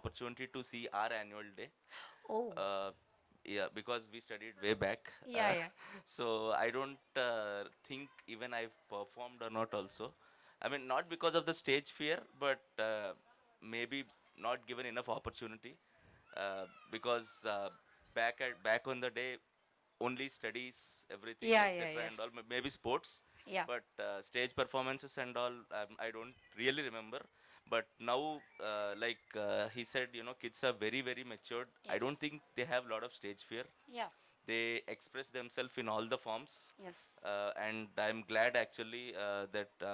opportunity to see our annual day. Oh, Uh, yeah, because we studied way back. yeah, yeah. So I don't think even I've performed or not also. I mean, not because of the stage fear, but maybe not given enough opportunity. Because back on the day, only studies, everything, Yeah, yeah, etc., and all. yes. Maybe sports, Yeah. but stage performances and all, I don't really remember. But now, he said, kids are very, very matured. I don't Yes. think they have a lot of stage fear. Yeah. They express themselves in all the forms, Yes. and I'm glad actually that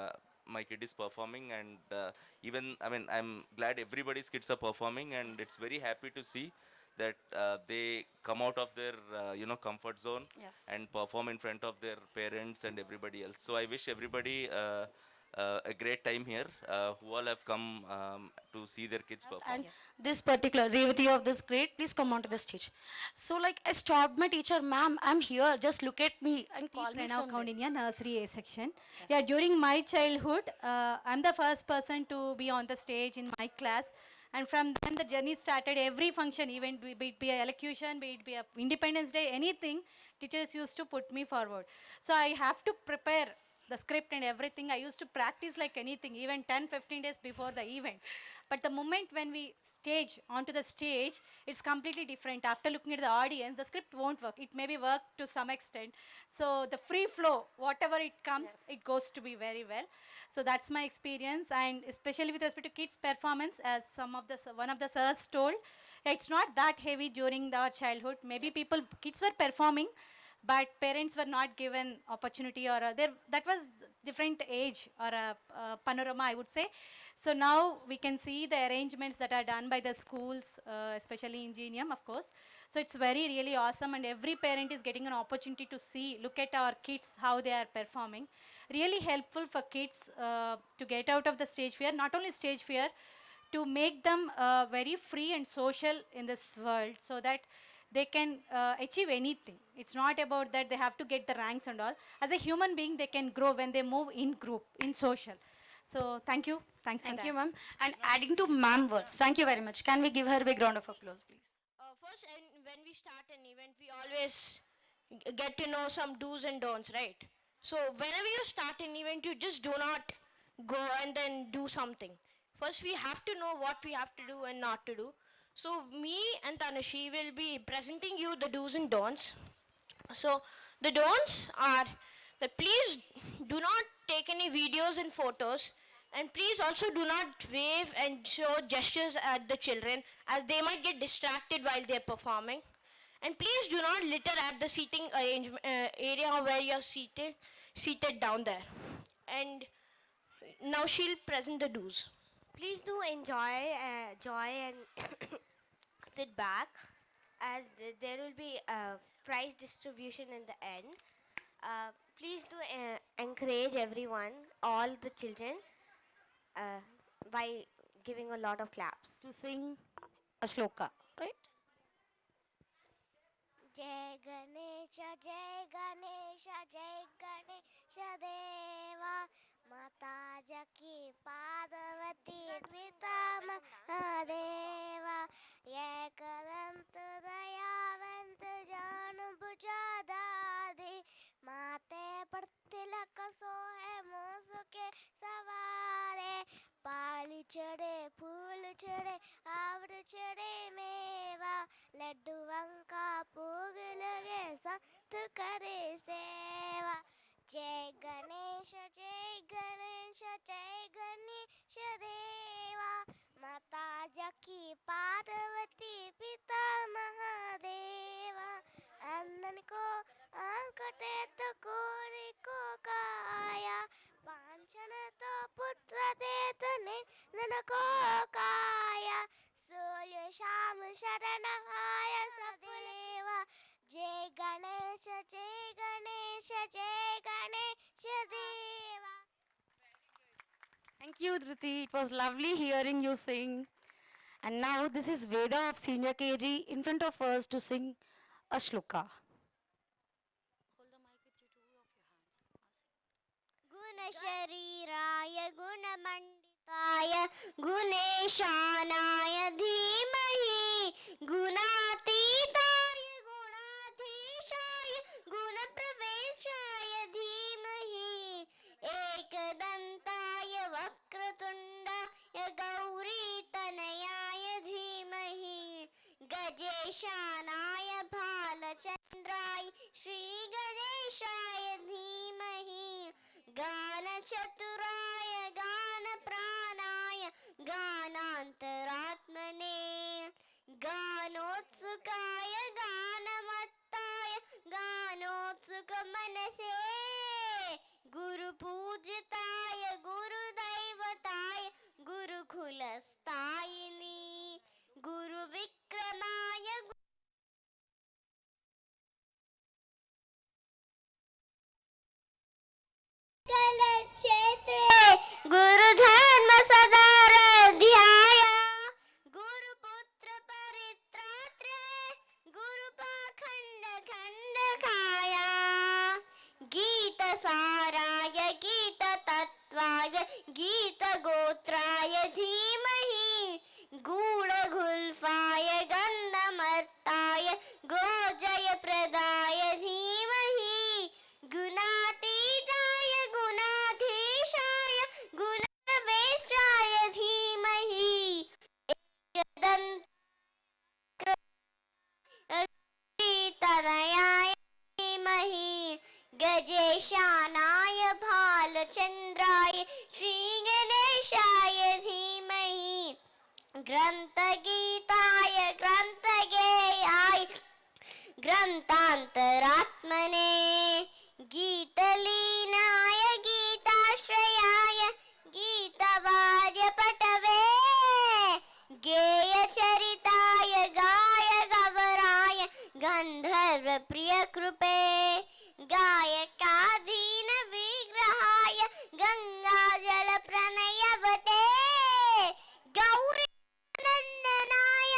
my kid is performing, and even I mean I'm glad everybody's kids are performing, and it's Yes. very happy to see that they come out of their comfort zone Yes. and perform in front of their parents and everybody else. So I Yes. wish everybody a great time here, who all have come to see their kids Yes, perform. and this particular Revati of this grade, please come onto the stage. So, like, I stopped my teacher, ma'am, I'm here. Just look at me and T. call me Pranav from there. Kaundinya, Nursery A section. Yes, Yeah, ma'am. during my childhood, I'm the first person to be on the stage in my class. And from then the journey started. Every function, even be it be a elocution, be it be a Independence Day, anything, teachers used to put me forward. So I have to prepare the script and everything. I used to practice like anything, even 10, 15 days before the event. But the moment when we stage onto the stage, it's completely different. After looking at the audience, the script won't work. It maybe work to some extent. So the free flow, whatever it comes, Yes. it goes to be very well. So that's my experience, and especially with respect to kids' performance, as one of the sirs told, it's not that heavy during our childhood. Maybe Yes. kids were performing, but parents were not given opportunity, or that was different age or a panorama, I would say. So now we can see the arrangements that are done by the schools, especially Ingenium, of course. So it's very really awesome, and every parent is getting an opportunity to look at our kids, how they are performing. Really helpful for kids to get out of the stage fear, not only stage fear, to make them very free and social in this world, so that they can achieve anything. It's not about that they have to get the ranks and all. As a human being, they can grow when they move in group, in social. So thank you. Thanks for Thank that. you, ma'am. And adding to ma'am words, thank you very much. Can we give her a big round of applause, please? First, and when we start an event, we always get to know some do's and don'ts, right? So whenever you start an event, you just do not go and then do something. First, we have to know what we have to do and not to do. So me and Tanushi will be presenting you the do's and don'ts. So the don'ts are that please do not take any videos and photos, and please also do not wave and show gestures at the children, as they might get distracted while they're performing. And please do not litter at the seating area where you're seated down there. And now she'll present the do's. Please do joy and sit back, as there will be a prize distribution in the end. Please do encourage everyone, all the children, uh, by giving a lot of claps. To sing a shloka, right? जय गणेश जय गणेश जय गणेश देवा माता जकी पार्वती पिता महादेवा एकदंत दयावंत जान बुझादादी माते पर तिलक सोहे मोस के सवारे पाली चढ़े फूल चढ़े आवड़ चढ़े मेवा लड्डू का भोग लगे संत करे सेवा जय गणेश जय गणेश जय गणेश देवा माता जकी पार्वती पिता महादेवा अन्न को अंक दे तो कोरी को काया पांचन तो पुत्र दे तो नन को काया सूर्य श्याम शरणहाय सपुलेवा जय गणेश जय गणेश जय गणेश देवा. Thank you, Dhriti. It was lovely hearing you sing. And now this is Veda of Senior KG in front of us to sing a shloka. गुणशरीराय गुणमण्डिताय गुणेशानाय धीमहि गजेशानाय भालचन्द्राय श्रीगणेशाय धीमहि गानचतुराय गानप्राणाय गानान्तरात्मने गानोत्सुकाय गानमत्ताय गानोत्सुकमनसे गुरुपूजिताय गुरुदैवताय गुरुकुलस्थायिनी गुरुविक्रमाय कलक्षेत्रे गुरुधर्म सदाराध्याय गुरुपुत्र परित्रात्रे गुरुपाखण्ड खण्डकाय गीतसाराय गीततत्त्वाय गीतगोत्राय धीमहि गूढगुल्फाय गन्धमर्ताय गोजयप्रदाय धीमहि गुणातीताय गुणाधीशाय गुणवेष्टाय धीमहि एकदन्ततनयाय धीमहि गजेशानाय भालचन्द्राय श्रीगणेशाय धीमहि ग्रन्थगीताय ग्रन्थगेयाय ग्रन्थान्तरात्मने गीतलीनाय गीताश्रयाय गीतवार्यपटवे गेयचरिताय गायगवराय गन्धर्वप्रियकृपे गायकाधीन विग्रहाय गङ्गाजलप्रणयवते गौरी नन्दनाय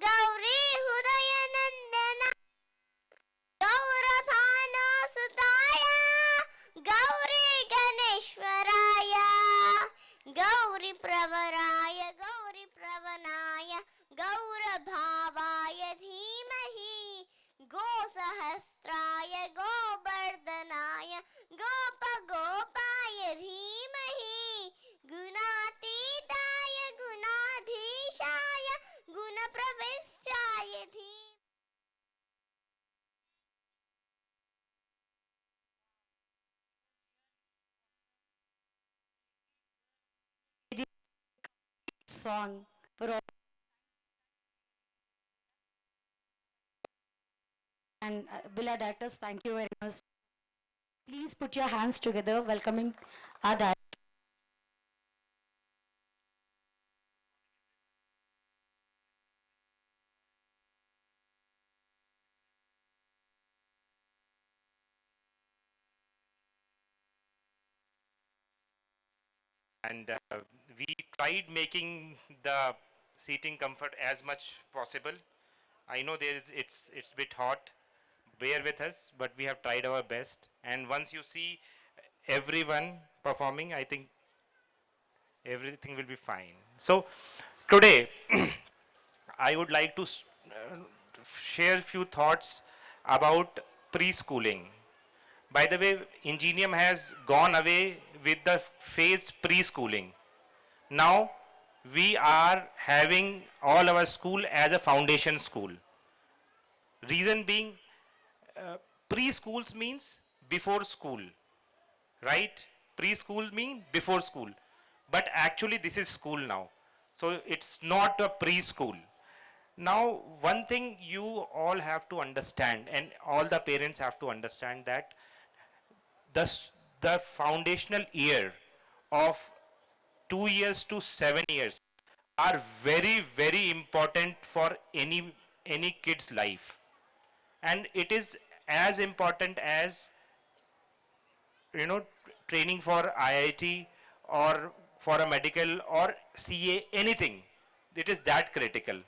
गौरी हृदयनन्दन गौरभानुसुताय गौरी गणेश्वराय गौरीप्रवराय गौरीप्रवनाय गौरभावाय धीमहि गोसहस्राय गोवर्धनाय गोपगोपाय धीमहि गुणातीताय गुणाधीशाय गुणप्रविष्टाय धीमहि Song for all. And beloved actors, thank you very much. Please put your hands together, welcoming our director. And we tried making the seating comfort as much possible. I know it's bit hot, bear with us, but we have tried our best. And once you see everyone performing, I think everything will be fine. So today I would like to share few thoughts about preschooling. By the way, Ingenium has gone away with the phase preschooling. Now we are having all our school as a foundation school. Reason being, preschools means before school, right? Preschool means before school. But actually this is school now. So it's not a preschool. Now, one thing you all have to understand, and all the parents have to understand, that the foundational year of 2 years to 7 years are very, very important for any kid's life. And it is as important as, training for IIT or for a medical or CA, anything. It is that critical.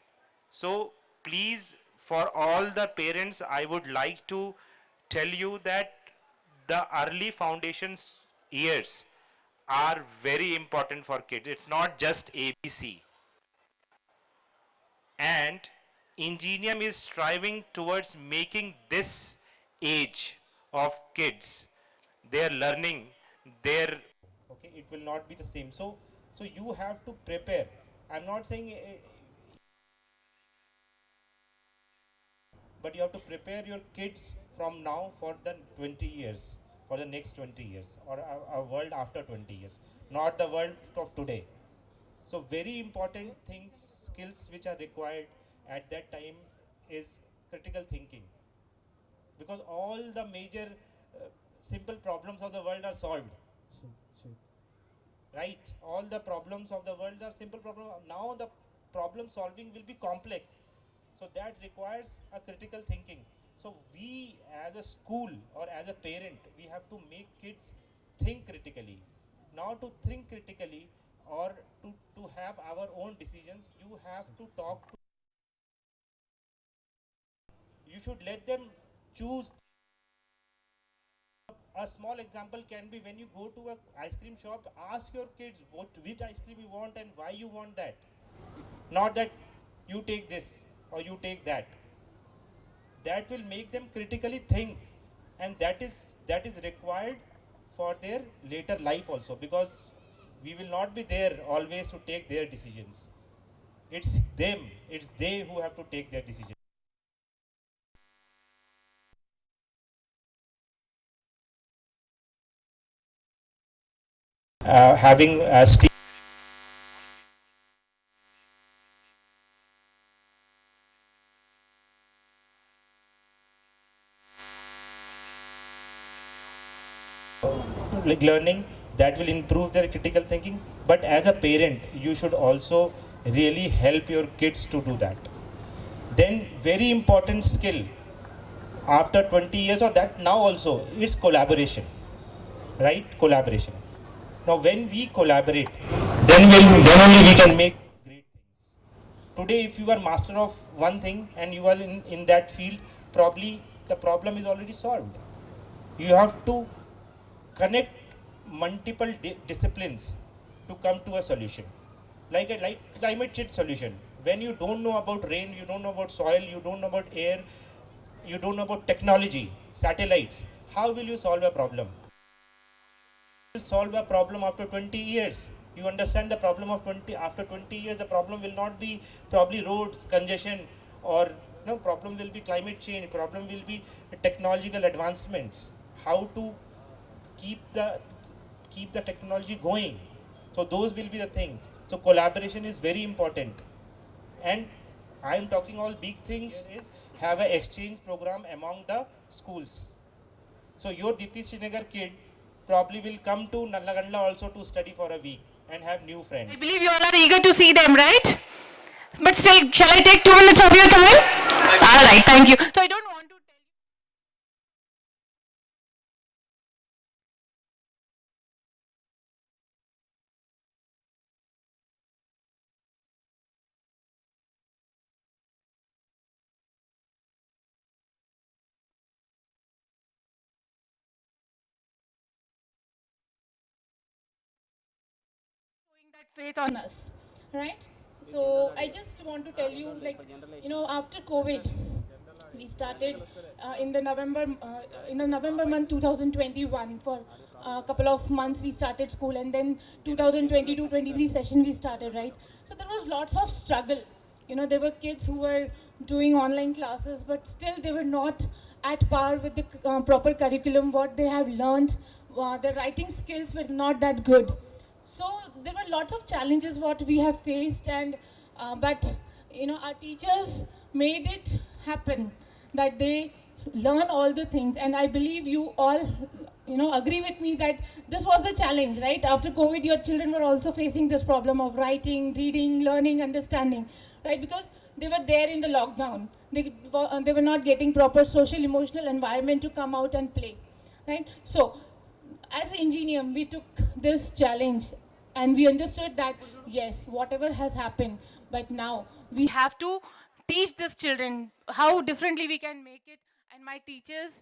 So please, for all the parents, I would like to tell you that the early foundations years are very important for kids. It's not just ABC. And Ingenium is striving towards making this age of kids, their learning, their, okay, it will not be the same. So you have to prepare. I'm not saying but you have to prepare your kids from now for the 20 years, for the next 20 years, or a world after 20 years, not the world of today. So very important things, skills which are required at that time is critical thinking, because all the major simple problems of the world are solved, right? All the problems of the world are simple problems. Now the problem solving will be complex, so that requires a critical thinking. So we as a school or as a parent, we have to make kids think critically. Now to think critically, or to have our own decisions, you have to talk to, you should let them choose. A small example can be, when you go to a ice cream shop, ask your kids which ice cream you want and why you want that. Not that you take this or you take that. That will make them critically think, and that is required for their later life also, because we will not be there always to take their decisions. It's them, it's they who have to take their decisions. Having like learning, that will improve their critical thinking. But as a parent, you should also really help your kids to do that. Then very important skill after 20 years, or that now also, is collaboration, right? Collaboration. Now when we collaborate, then only we can make great things. Today if you are master of one thing and you are in that field, probably the problem is already solved. You have to connect multiple disciplines to come to a solution, like climate change solution. When you don't know about rain, you don't know about soil, you don't know about air, you don't know about technology, satellites, how will you solve a problem? You will solve a problem after 20 years. You understand the problem of 20, after 20 years the problem will not be probably roads congestion, or no, problem will be climate change, problem will be technological advancements, how to keep the keep the technology going. So those will be the things. So collaboration is very important. And I am talking all big things is have an exchange program among the schools. So your Deepthisri Nagar kid probably will come to Nallagandla also to study for a week and have new I friends. believe you all are eager to see them, right? But still, shall I take 2 minutes of your time? All right, thank you. So I don't want to tell showing that faith on us, right? So I just want to tell you, like, after COVID, we started in the November month 2021. For a couple of months we started school, and then 2022-23 session we started, right? So there was lots of struggle. There were kids who were doing online classes, but still they were not at par with the proper curriculum, what they have learned. The writing skills were not that good. So there were lots of challenges what we have faced, and but our teachers made it happen, that they learn all the things. And I believe you all agree with me that this was the challenge, right? After COVID, your children were also facing this problem of writing, reading, learning, understanding, right? Because they were there in the lockdown. They were not getting proper social emotional environment to come out and play, right? So as Ingenium, we took this challenge, and we understood that yes, whatever has happened, but now we have to teach these children how differently we can make it. And my teachers,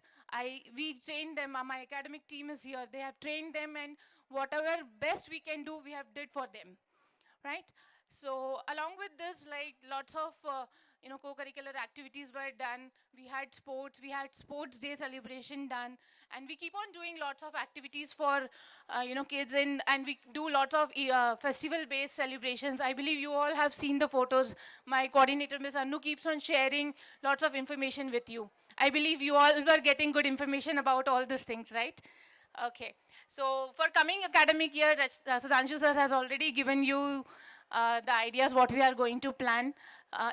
we trained them. My academic team is here. They have trained them, and whatever best we can do, we have did for them, right? So along with this, like, lots of co-curricular activities were done. We had sports day celebration done, and we keep on doing lots of activities for kids, and we do lots of festival based celebrations. I believe you all have seen the photos. My coordinator Ms. Anu keeps on sharing lots of information with you. I believe you all were getting good information about all these things, right? Okay, so for coming academic year, Sudhanshu sir has already given you the ideas what we are going to plan.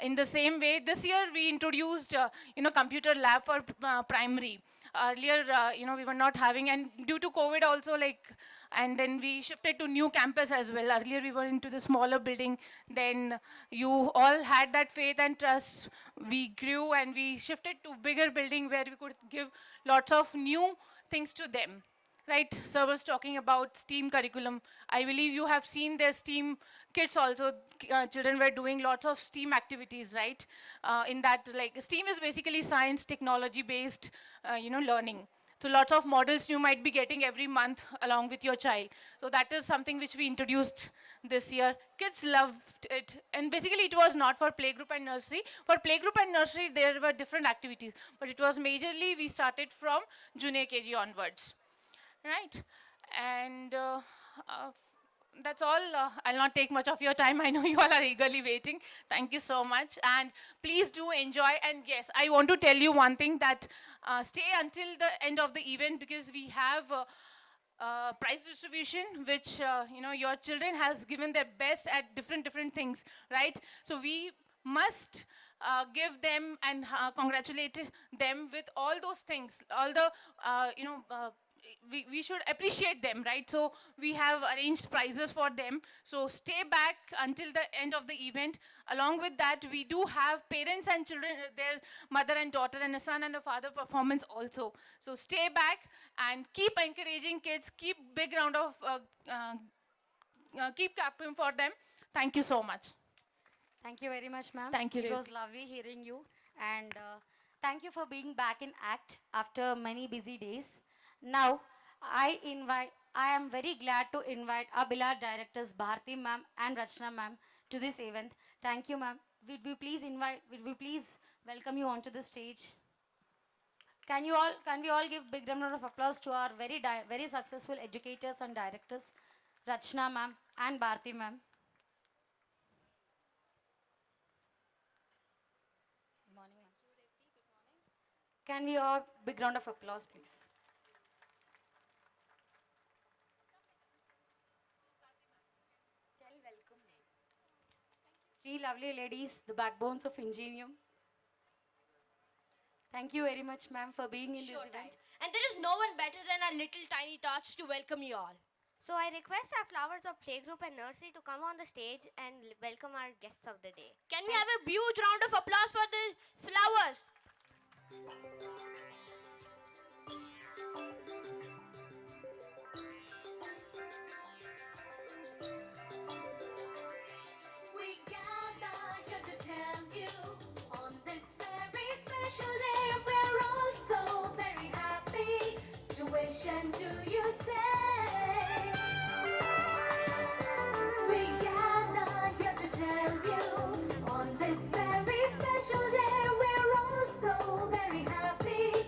In the same way, this year we introduced, computer lab for primary. Earlier, we were not having, and due to COVID also, and then we shifted to new campus as well. Earlier we were into the smaller building. Then you all had that faith and trust. We grew and we shifted to bigger building where we could give lots of new things to them. Right, sir was talking about STEAM curriculum. I believe you have seen their STEAM kits also. Children were doing lots of STEAM activities, right? In that, like, STEAM is basically science, technology based, learning. So lots of models you might be getting every month along with your child. So that is something which we introduced this year. Kids loved it. And basically it was not for playgroup and nursery. For playgroup and nursery, there were different activities. But it was majorly, we started from junior KG onwards. Right, and that's all. I'll not take much of your time. I know you all are eagerly waiting. Thank you so much, and please do enjoy. And yes, I want to tell you one thing, that stay until the end of the event, because we have prize distribution, which your children has given their best at different things, right? So we must give them and congratulate them with all those things, all the we should appreciate them, right? So we have arranged prizes for them. So stay back until the end of the event. Along with that, we do have parents and children, their mother and daughter, and a son and a father performance also. So stay back and keep encouraging kids. Keep big round of keep clapping for them. Thank you so much. Thank you very much, ma'am. Thank you, It was Revati. lovely hearing you. And thank you for being back in ACT after many busy days. Now, I am very glad to invite our beloved directors Bharti ma'am and Rachna ma'am to this event. Thank you, ma'am. Would we please welcome you onto the stage? Can we all give big round of applause to our very successful educators and directors, Rachna ma'am and Bharti ma'am? Good morning, ma'am. Can we all big round of applause, please? Three lovely ladies, the backbones of Ingenium. Thank you very much, ma'am, for being in this event. And there is no one better than our little tiny tots to welcome you all. So I request our flowers of playgroup and nursery to come on the stage and welcome our guests of the day. Can we have a huge round of applause for the flowers? We gather here to tell you on this very special day we're all so very happy to wish and to you say. We gather here to tell you on this very special day we're all so very happy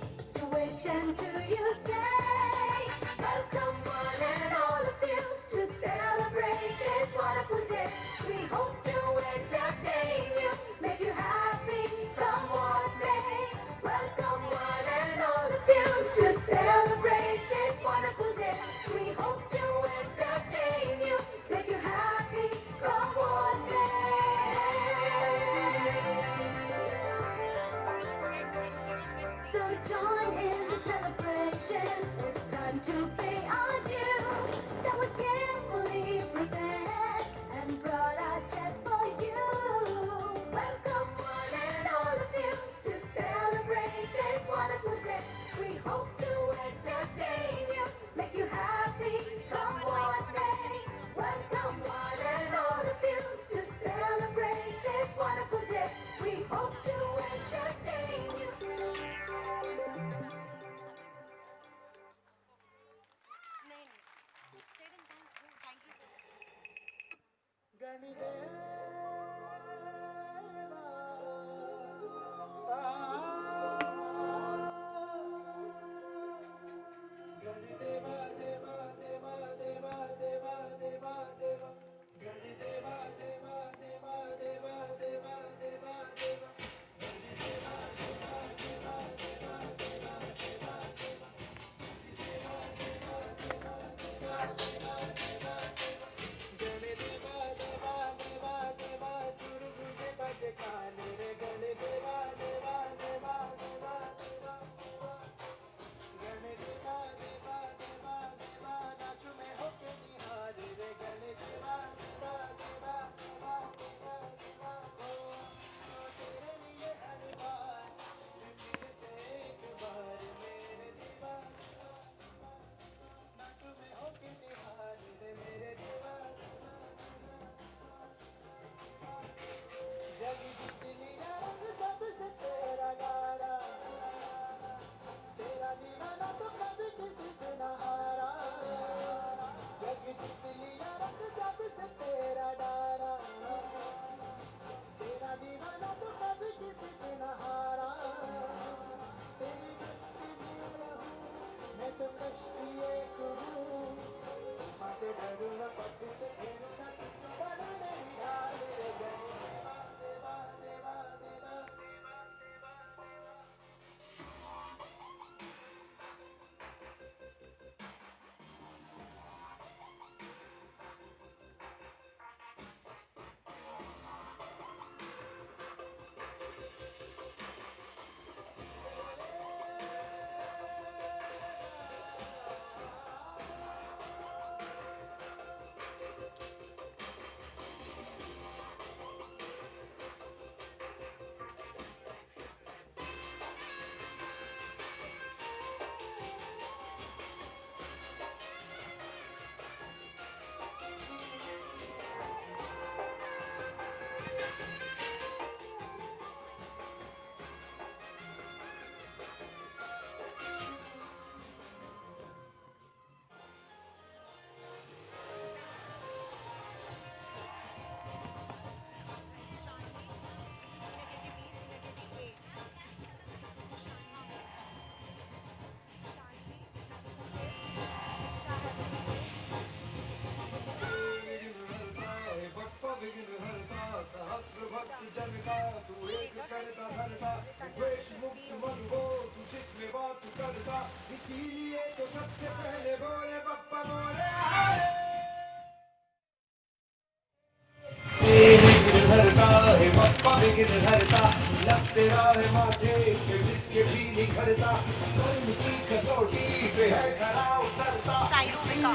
गिरधरता है बप्पा भी गिरधरता लग तेरा है माथे के जिसके भी निखरता कर्म की कसौटी पे है खरा उतरता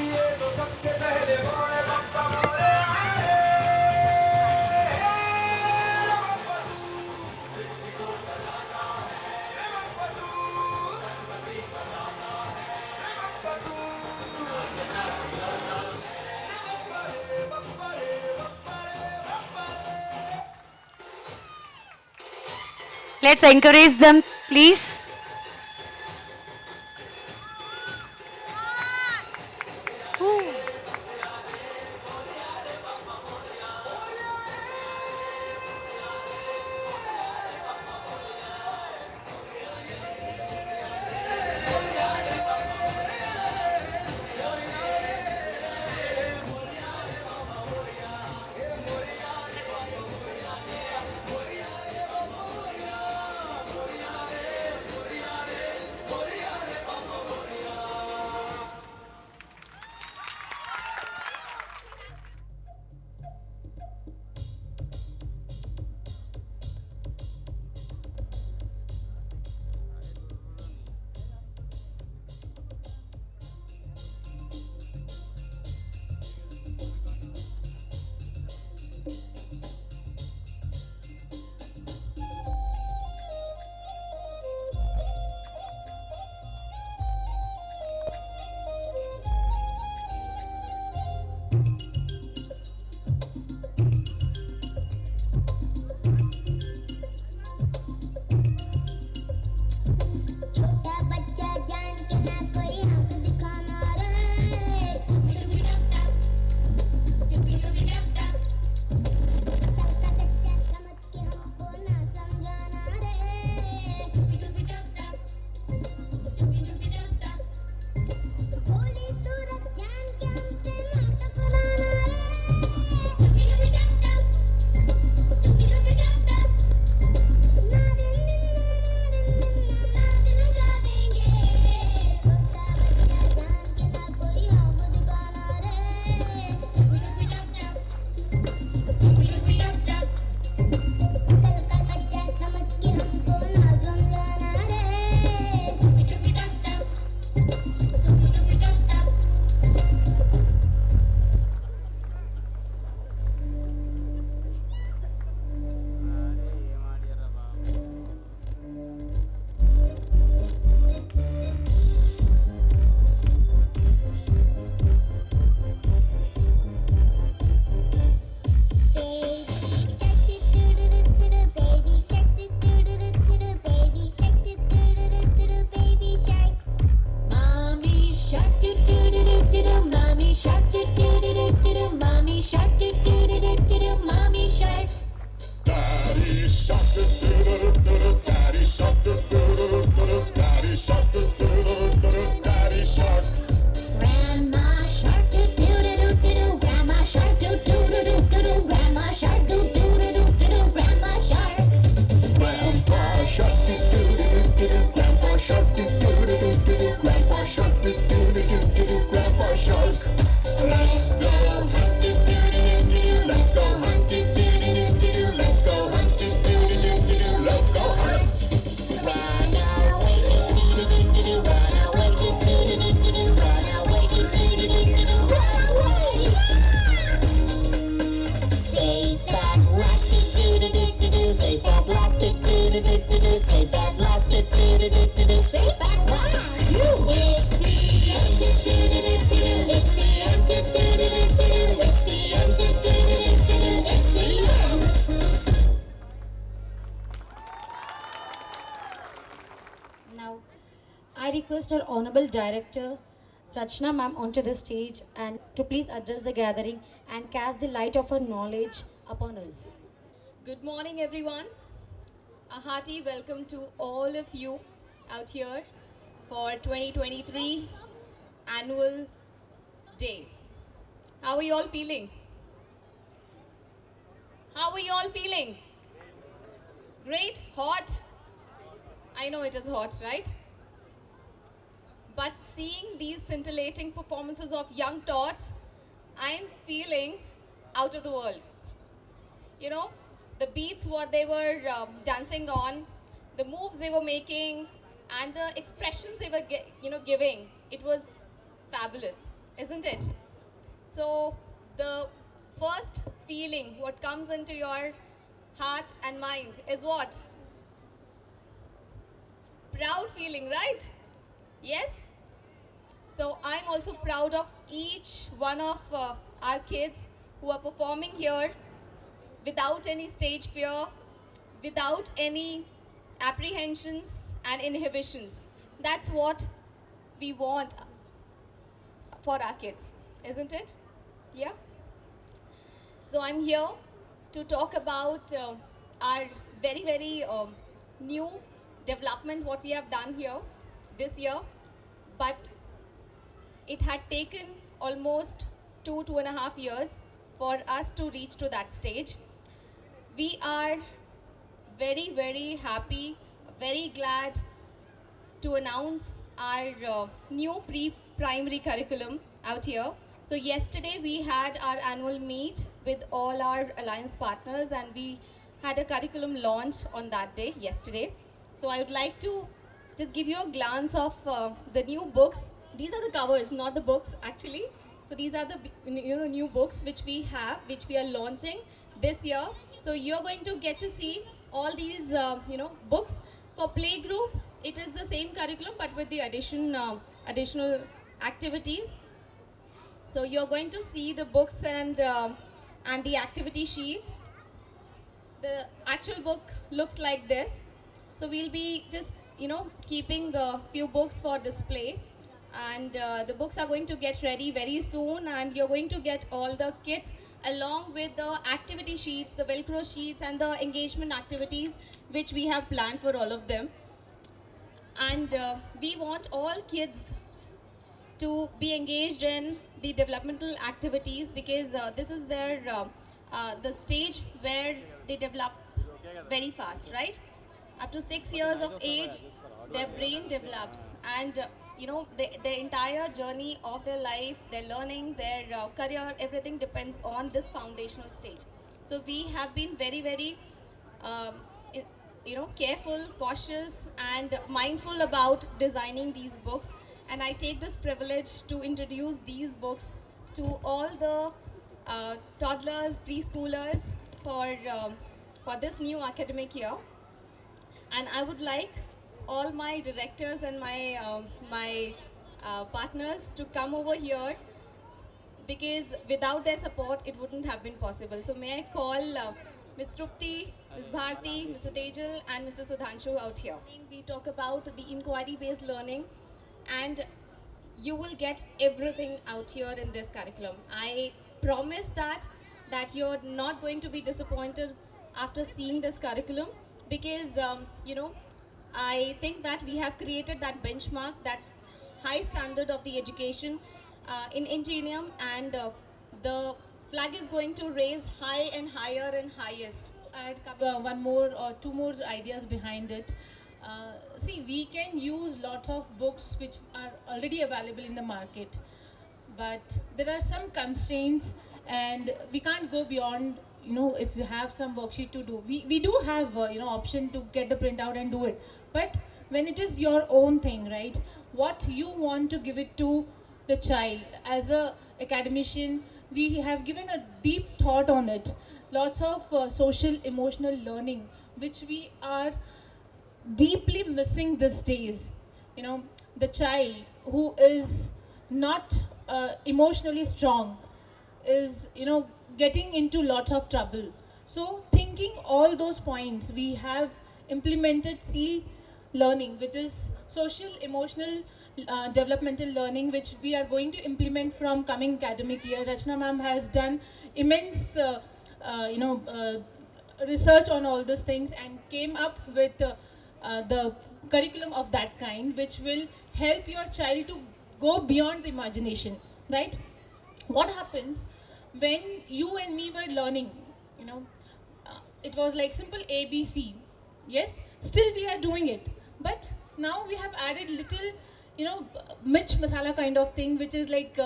ये तो सबसे पहले बोले बप्पा बोले Let's encourage them, please. request our Honorable Director Rachna ma'am onto the stage and to please address the gathering and cast the light of her knowledge upon us. Good morning, everyone. A hearty welcome to all of you out here for 2023 Annual Day. How are you all feeling? How are you all feeling? Great, hot. I know it is hot, right? But seeing these scintillating performances of young tots, I'm feeling out of the world. You know, the beats what they were dancing on, the moves they were making, and the expressions they were giving, it was fabulous, isn't it? So the first feeling what comes into your heart and mind is what? Proud feeling, right? Yes. So I'm also proud of each one of our kids who are performing here without any stage fear, without any apprehensions and inhibitions. That's what we want for our kids, isn't it? Yeah. So I'm here to talk about our very new development, what we have done here this year. But it had taken almost 2.5 years for us to reach to that stage. We are very happy, very glad to announce our new pre-primary curriculum out here. So yesterday we had our annual meet with all our alliance partners, and we had a curriculum launch on that day, yesterday. So I would like to just give you a glance of the new books. These are the covers, not the books actually. So these are the new books which we have, which we are launching this year. So you're going to get to see all these books. For playgroup, it is the same curriculum but with the additional activities. So you're going to see the books and the activity sheets. The actual book looks like this. So we'll be just keeping a few books for display, and the books are going to get ready very soon, and you're going to get all the kits along with the activity sheets, the velcro sheets, and the engagement activities which we have planned for all of them. And we want all kids to be engaged in the developmental activities, because this is their the stage where they develop very fast, right? Up to 6 years of age, their brain develops, and the entire journey of their life, their learning, their career, everything depends on this foundational stage. So we have been very um, careful, cautious, and mindful about designing these books. And I take this privilege to introduce these books to all the toddlers, preschoolers for this new academic year. And I would like all my directors and my partners to come over here, because without their support, it wouldn't have been possible. So may I call Ms. Trupti, Ms. Bharti, Mr. Tejal, and Mr. Sudhanshu out here. We talk about the inquiry-based learning, and you will get everything out here in this curriculum. I promise that you're not going to be disappointed after seeing this curriculum, because I think that we have created that benchmark, that high standard of the education in Ingenium, and the flag is going to raise high and higher and highest. Add one more or two more ideas behind it. See, we can use lots of books which are already available in the market, but there are some constraints, and we can't go beyond. If you have some worksheet to do, we do have option to get the printout and do it. But when it is your own thing, right? What you want to give it to the child, as a academician, we have given a deep thought on it. Lots of social emotional learning, which we are deeply missing these days. The child who is not emotionally strong is getting into lots of trouble. So thinking all those points, we have implemented SEAL learning, which is social emotional developmental learning, which we are going to implement from coming academic year. Rachna ma'am has done immense research on all these things and came up with the curriculum of that kind, which will help your child to go beyond the imagination, right? What happens when you and me were learning, it was like simple ABC. Yes, still we are doing it, but now we have added little, mirch masala kind of thing, which is like,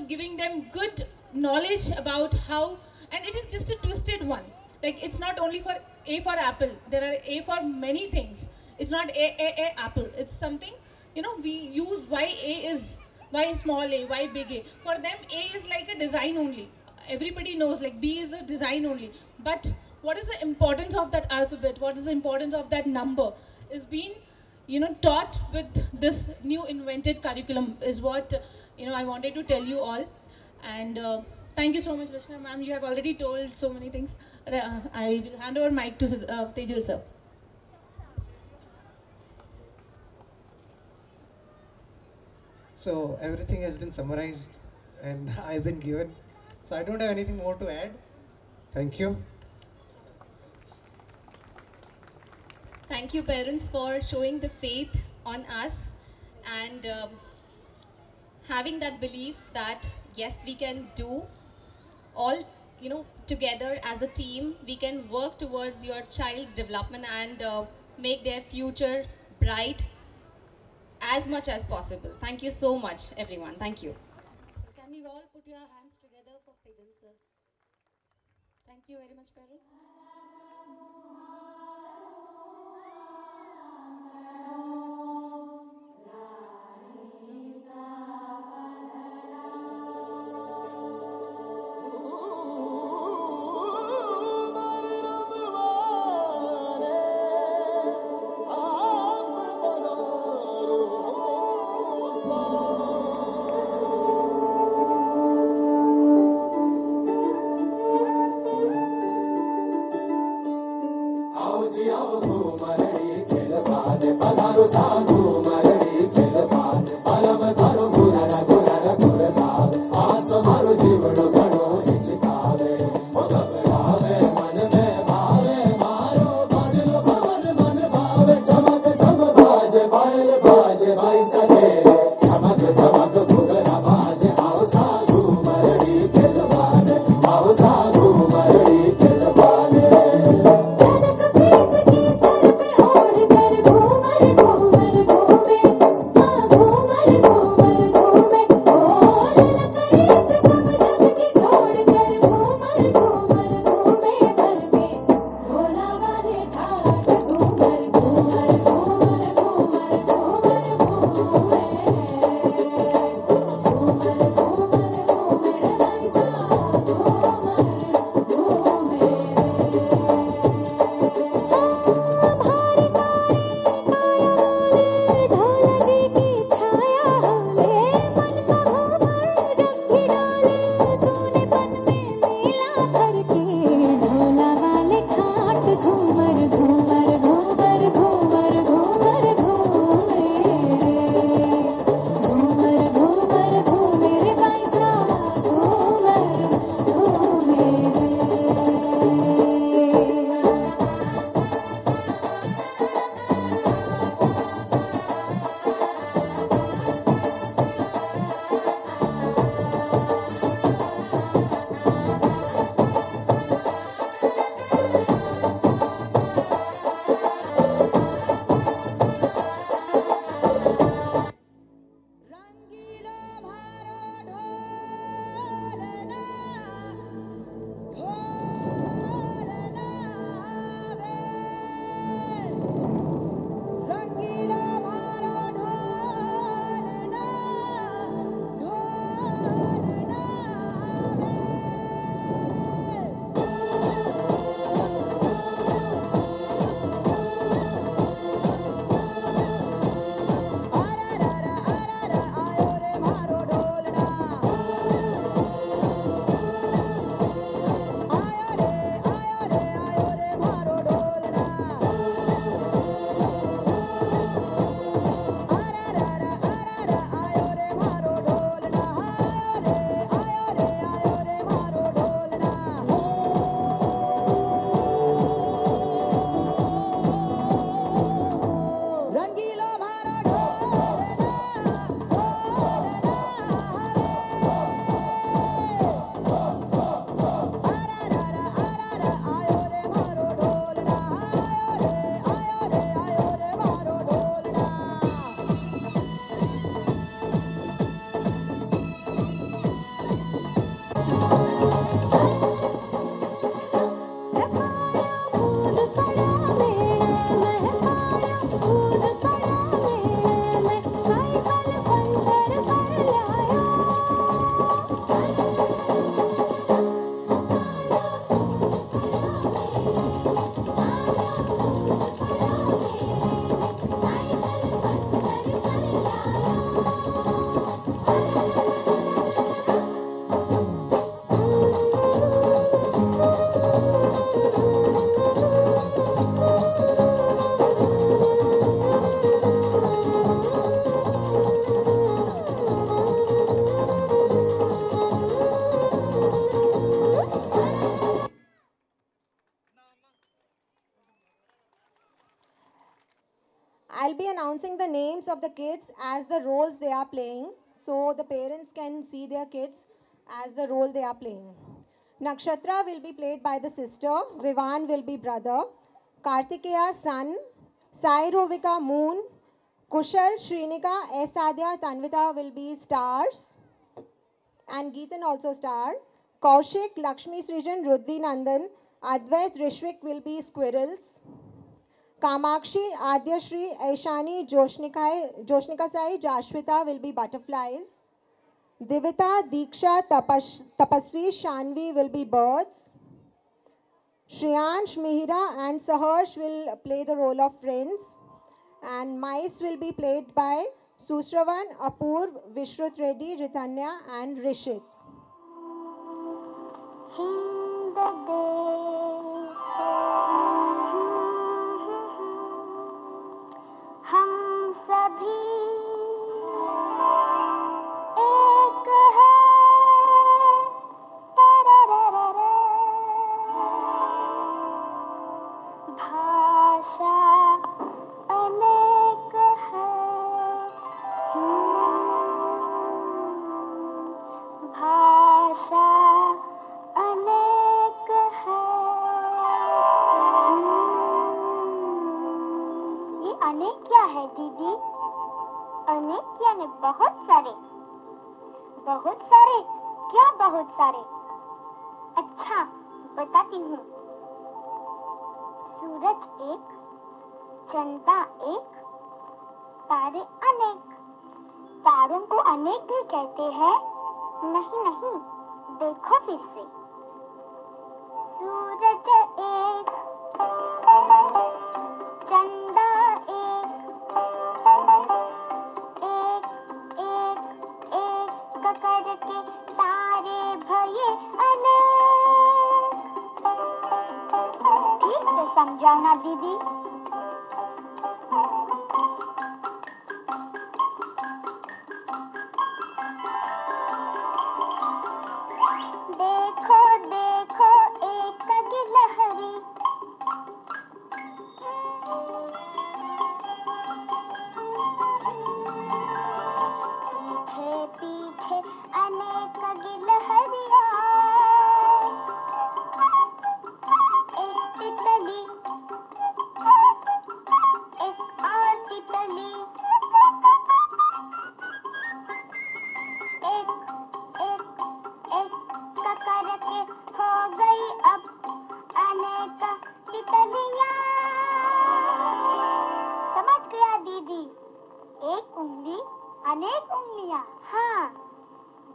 giving them good knowledge about how, and it is just a twisted one. Like, it's not only for A for apple, there are A for many things. It's not A apple. It's something, we use why A is, why small a, why big A. For them, A is like a design only. Everybody knows like B is a design only. But what is the importance of that alphabet? What is the importance of that number? Is being, taught with this new invented curriculum is what, I wanted to tell you all. And thank you so much, Rachna ma'am. You have already told so many things. I will hand over mic to Tejal sir. So everything has been summarized and I've been given. So I don't have anything more to add. Thank you. Thank you, parents, for showing the faith on us and having that belief that yes, we can do all, together as a team. We can work towards your child's development and make their future bright as much as possible. Thank you so much, everyone. Thank you. So can we all put your hands together for Tejal sir? Thank you very much, parents. Ghoomar Ghoomar घूमे I'll be announcing the names of the kids as the roles they are playing, so the parents can see their kids as the role they are playing. Nakshatra will be played by the sister, Vivan will be brother, Kartikeya son, Sai Rovika moon, Kushal, Shrinika, Sadhya, Tanvita will be stars, and Geetan also star. Kaushik, Lakshmi Srijan, Rudvi Nandan, Advait, Rishwik will be squirrels. Kamakshi, Adyashri, Aishani, Joshnika Sai, Jashwita will be butterflies. Divita, Diksha, Tapasvi, Shanvi will be birds. Shriyansh, Mihira and Saharsh will play the role of friends. And mice will be played by Susravan, Apurv, Vishrut Reddy, Ritanya and Rishit. हम सभी एक हैं तररररे। भाषा अनेक है भाषा अनेक है। ये अनेक क्या है दीदी? अनेक यानी बहुत सारे। बहुत सारे? क्या बहुत सारे? अच्छा बताती हूँ। सूरज एक, चंदा एक, तारे अनेक। तारों को अनेक भी कहते हैं? नहीं नहीं, देखो फिर से। सूरज एक, चंदा एक, एक एक एक करके तारे भये अनेक। ठीक से समझाना दीदी। देखो देखो एक गिलहरी पीछे पीछे अनेक गिलहरियाँ। एक तितली, एक और तितली, एक एक एक करके हो गई अब अनेक तितलियाँ। समझ गया दीदी? एक उंगली अनेक उंगलियाँ। हाँ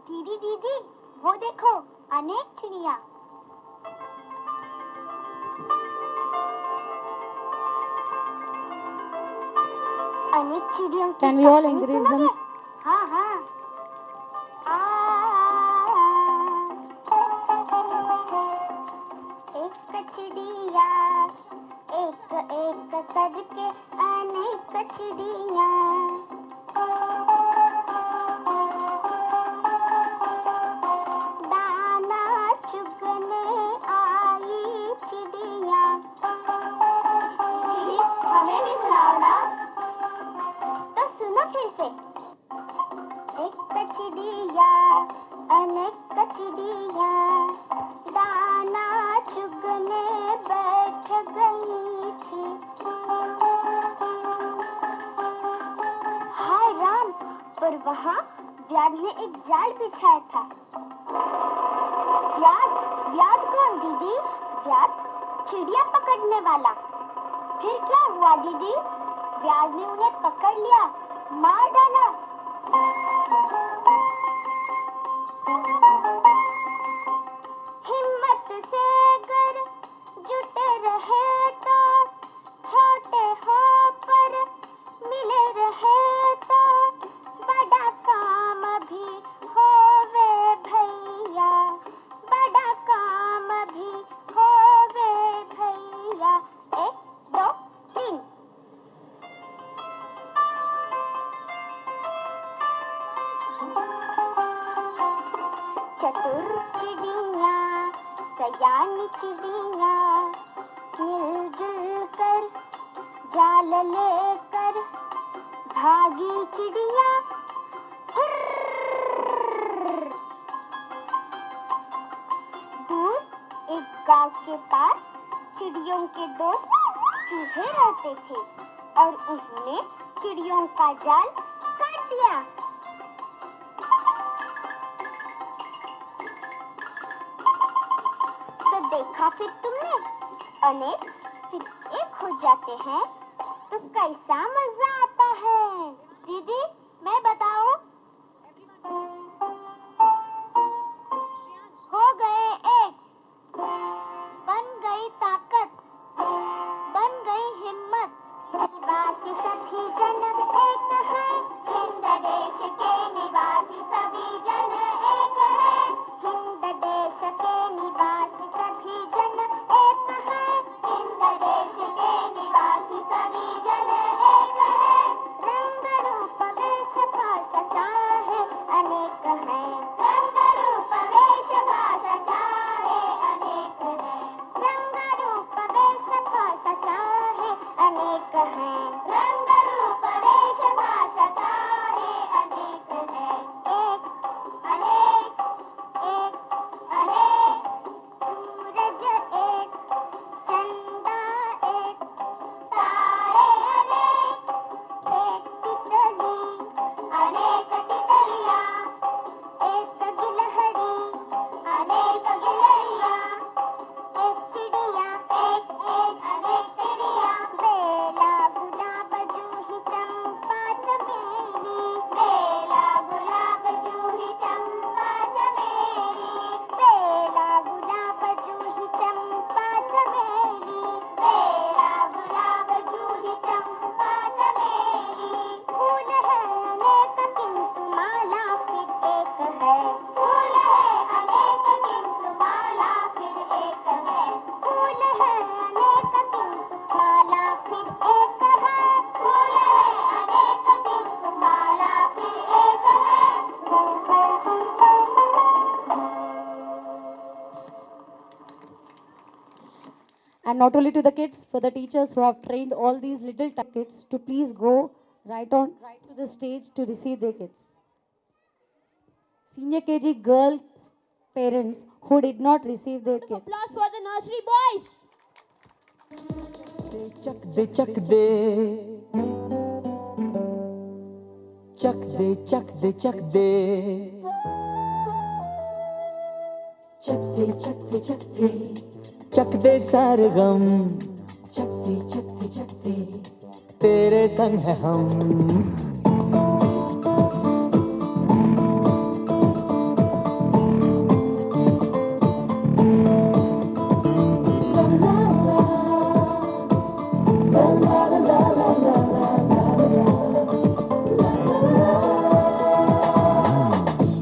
दीदी दीदी, वो देखो अनेक चिड़िया। अनेक चिड़ियों की Can we all कहानी encourage सुनोगे? them? हाँ हाँ। एक चिड़िया, एक एक करके अनेक चिड़िया। दाना चुगने आई चिड़िया। हमें भी सुनाओ ना। तो सुनो फिर से। एक चिड़िया, अनेक चिड़िया, दाना चुगने बैठ गई थी। हाय राम, पर वहाँ व्याध ने एक जाल बिछाया था। व्याध? व्याध कौन दीदी? व्याध चिड़िया पकड़ने वाला। फिर क्या हुआ दीदी? व्याध ने उन्हें पकड़ लिया, मार डाला। हिम्मत से अगर जुटे रहे तो, छोटे हो पर मिले रहे तो, बड़ा काम भी होवे भैया, बड़ा काम भी होवे भैया। एक दो तीन। चतुर चिड़िया, सयानी चिड़िया, मिलजुल कर जाल लेकर पर भागी चिड़िया हुर्र। दूर एक गांव के पास चिड़ियों के दोस्त चूहे रहते थे और उन्होंने चिड़ियों का जाल काट दिया। तो देखा फिर तुमने, अनेक फिर एक हो जाते हैं तो कैसा मजा आता है। दीदी मैं बताऊं? हो गए एक, बन गई ताकत, बन गई हिम्मत। इस बात सभी जन एक है, हिंद देश के निवासी सभी जन एक है। हिंद देश के निवासी सभी जन एक है, हिंद देश के निवासी सभी जन एक है। रंग रूप वेश भाषा चाहे अनेक है, रंग रूप वेश भाषा चाहे अनेक है। रंग रूप वेश भाषा चाहे अनेक है, रंग रूप वेश भाषा चाहे अनेक है। एक अनेक, एक अनेक, सूरज एक, चंदा एक, तारे अनेक, एक तितली, अनेक तितलियां, एक गिलहरी, अनेक गिलहरियां, एक चिड़िया, एक एक अनेक चिड़िया। बेला गुलाब जूही चंपा चमेली, बेला गुलाब जूही चंपा चमेली, बेला गुलाब जूही चंपा चमेली, बेला गुलाब जूही चंपा चमेली। फूल है अनेक किंतु माला फिर एक है, फूल है अनेक किंतु माला फिर एक है, फूल है अनेक किंतु माला फिर एक है, फूल है अनेक किंतु माला फिर एक है। And not only to the kids, for the teachers who have trained all these little kids to please go right to the stage to receive their kids. Senior KG girl parents who did not receive their kids. Applause for the nursery boys. चक दे चक दे, चक दे चक दे चक दे, चक दे चक दे चक दे, चक दे सारे गम, चक दे चक दे चक दे, तेरे संग है हम।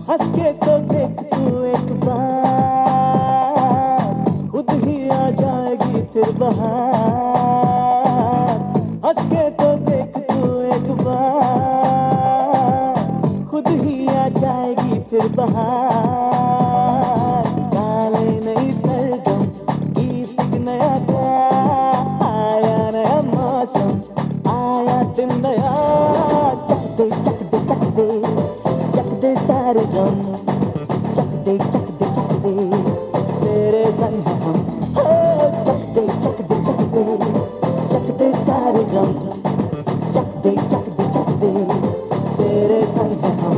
हंस के तो देख तू एक बार, खुद ही आ जाएगी फिर बहार। हंस के तो देख तू एक बार, खुद ही आ जाएगी फिर बहार। काले नई सरगम, गीत एक नया गा, आया नया मौसम, आया दिन नया। चक दे चक दे चक दे, चक दे सारे गम, चक दे तेरे संग हैं हम। हो चक दे सारे गम, चक दे तेरे संग हैं हम।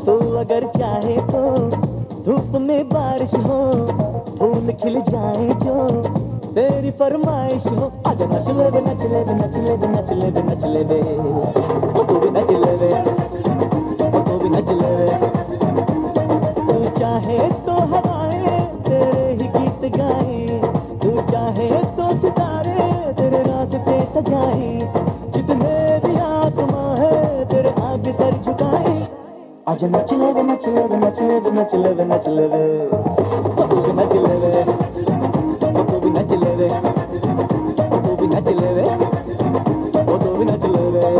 तो अगर चाहे तो धूप में बारिश हो, फूल खिल जाए जो तेरी फरमाइश हो। आजा नच ले बे नच ले बे नच ले बे नच ले बे नच ले बे, ओ तू भी नच ले बे, ओ तू भी नच ले बे। तू चाहे तो हवाएं तेरे ही गीत गाएं, तू चाहे तो सितारे तेरे रास्ते सजाएं, जितने भी आसमां है तेरे आगे सर झुकाएं। आज नच ले वे नच ले वे नच ले वे नच ले वे नच ले वे, ओ तू भी नच ले वे, ओ तू भी नच ले वे, ओ तू भी नच ले वे, ओ तू भी नच ले वे।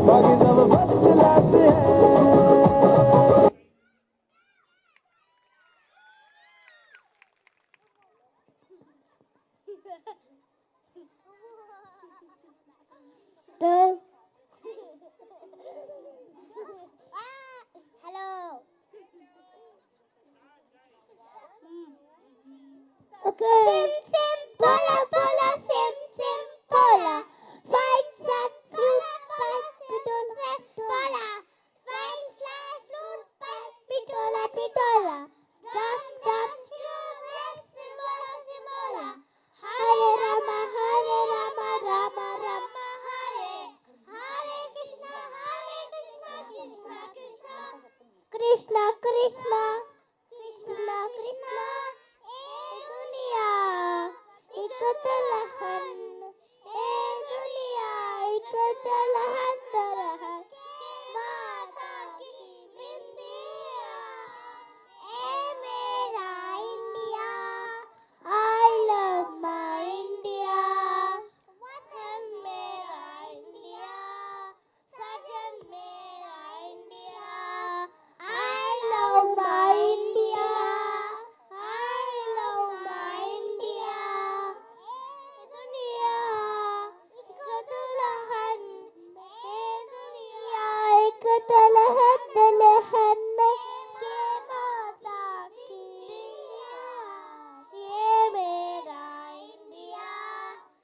बाकी सब फर्स्ट क्लास है। Hello. Okay. Sim sim pola pola sim sim pola. Fine sun fruit pipe pitola pola. Fine fly fruit pipe pitola pitola. Drum drum tunes simola simola. Hare Rama Rama Rama Hare. Hare Krishna Krishna Krishna. Krishna Krishna Krishna Krishna. ए दुनिया एक दुल्हन, ए दुनिया एक दुल्हन दुल्हन माता की बिंदिया। ए मेरा India, I love my India. वतन मेरा इंडिया, सजन मेरा India. I love my India. I love my India. ए दुनिया एक दुल्हन, ए दुनिया एक दुल्हन दुल्हन के माता की इंडिया। ये मेरा India,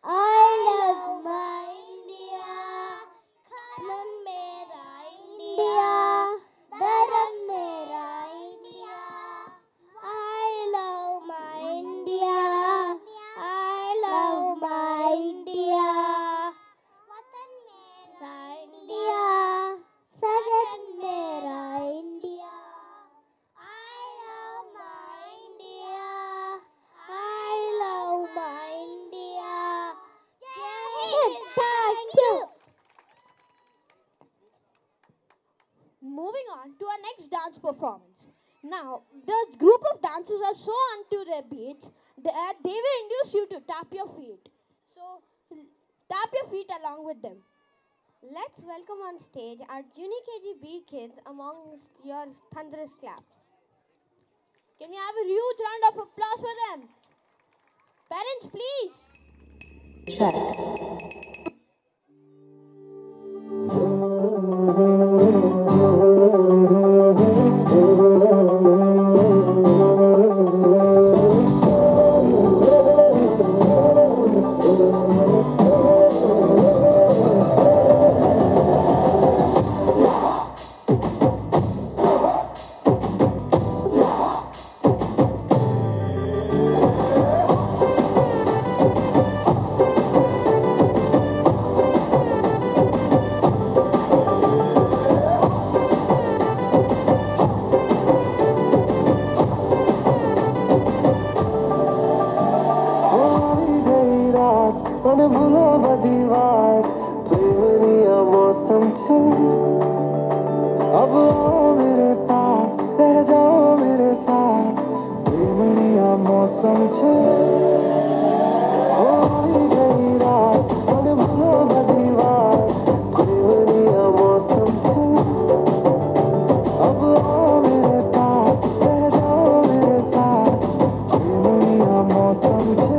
I love my India. खानन मेरा इंडिया, धर्म मेरा India. I love my India. I love my India. वतन मेरा इंडिया, सजन मेरा India. I love my India. I love my India. जय Hind, thank you. Moving on to our next dance performance. Now, the group of dancers are so onto their beats that they will induce you to tap your feet. So, tap your feet along with them. Let's welcome on stage our junior KGB kids amongst your thunderous claps. Can we have a huge round of applause for them? Parents, please. मन भूलो बदीवार प्रेमनिया मौसम छे, अब आओ मेरे पास रह जाओ मेरे साथ प्रेमनिया मौसम छे। हो गई रात मन भूलो बदीवार प्रेमनिया मौसम छे, अब आओ मेरे पास रह जाओ मेरे साथ प्रेमनिया मौसम छे।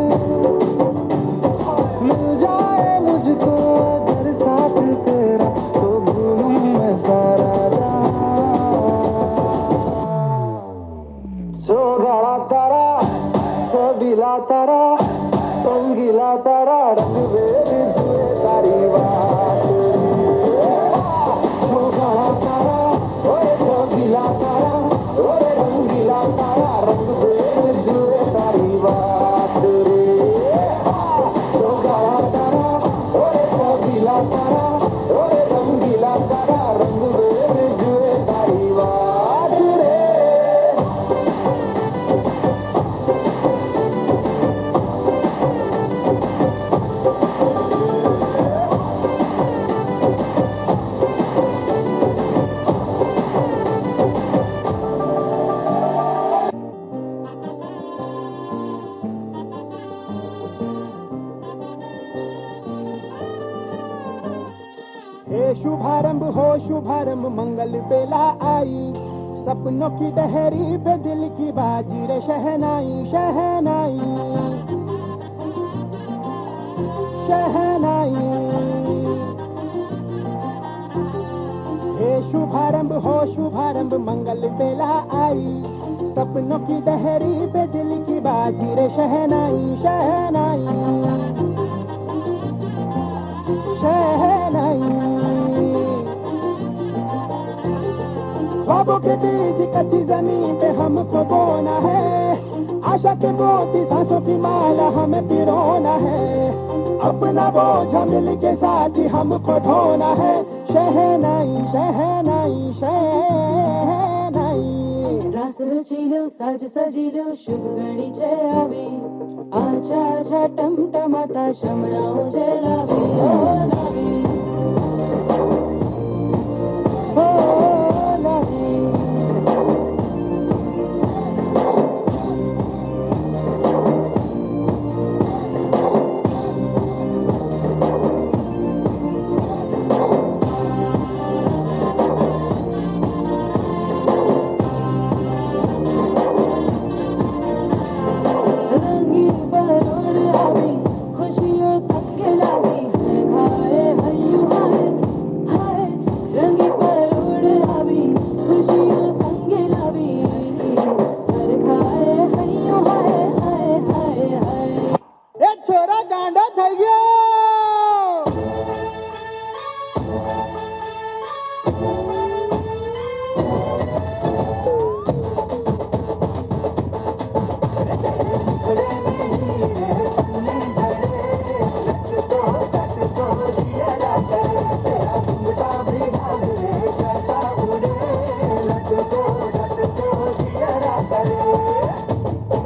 मिल जाए मुझको अगर साथ तेरा तो भूलूं मैं सारा जहां। सो गाड़ा तारा छबिला तारा हे शुभारंभ हो शुभारंभ मंगल बेला आई, सपनों की डहरी पे दिल की बाजी रे शहनाई शहनाई शहनाई। हे शुभारंभ हो शुभारंभ मंगल बेला आई, सपनों की डहरी पे दिल की बाजी रे शहनाई शहनाई शहनाई। ख्वाबों के बीज कच्ची जमीन पे हमको बोना है, आशा के मोती सांसों की माला हमें पिरोना है, अपना बोझ मिल के साथ ही हमको ढोना है। शहनाई शहनाई शहनाई। रास रचिलो साज सजिलो शुभ घड़ी छे आवी, आछा आछा टमटमाता शमणाओ जे लावी ओ लावी ओ लावी। रंगी बरोर आवी खुशियों सबके लावी, हर खाए हयू हाय हाय। रंगी बरोर आवी खुशियों संगे लावी, हर खाए हयू हाय हाय हाय हाय। ए छोरा गांडो થઈ ગયો।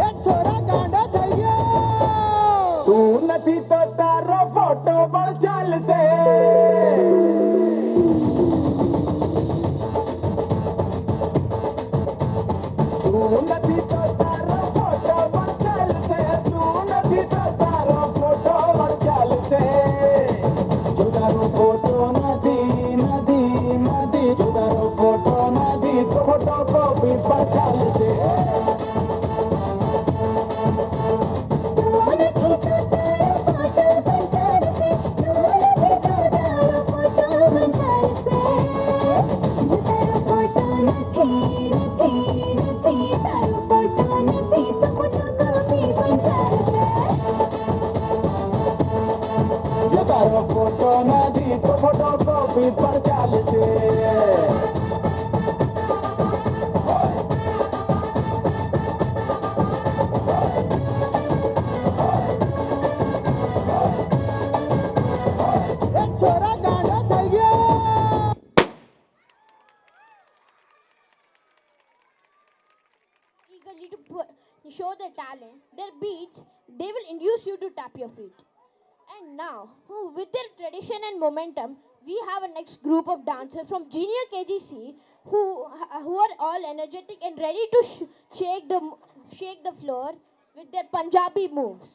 ए छोरा गांडो થઈ ગયો। तू નથી તો તારો ફોટો પણ ચાલશે। तू નથી તો તારો ફોટો પણ ચાલશે, तू નથી તો તારો ફોટો પણ ચાલશે। જુદારો ફોટો નથી નથી નથી, જુદારો ફોટો નથી તો ફોટો કોપી પણ ચાલશે। જો તારો ફોટો નથી તો ફોટો કોપી પણ ચાલશે। એ છોરા ગાંડો થઈ ગયો। Eagerly to show their talent, their beats, they will induce you to tap your feet. And now, with their tradition and momentum, we have a next group of dancers from Junior KGC who are all energetic and ready to shake the floor with their Punjabi moves.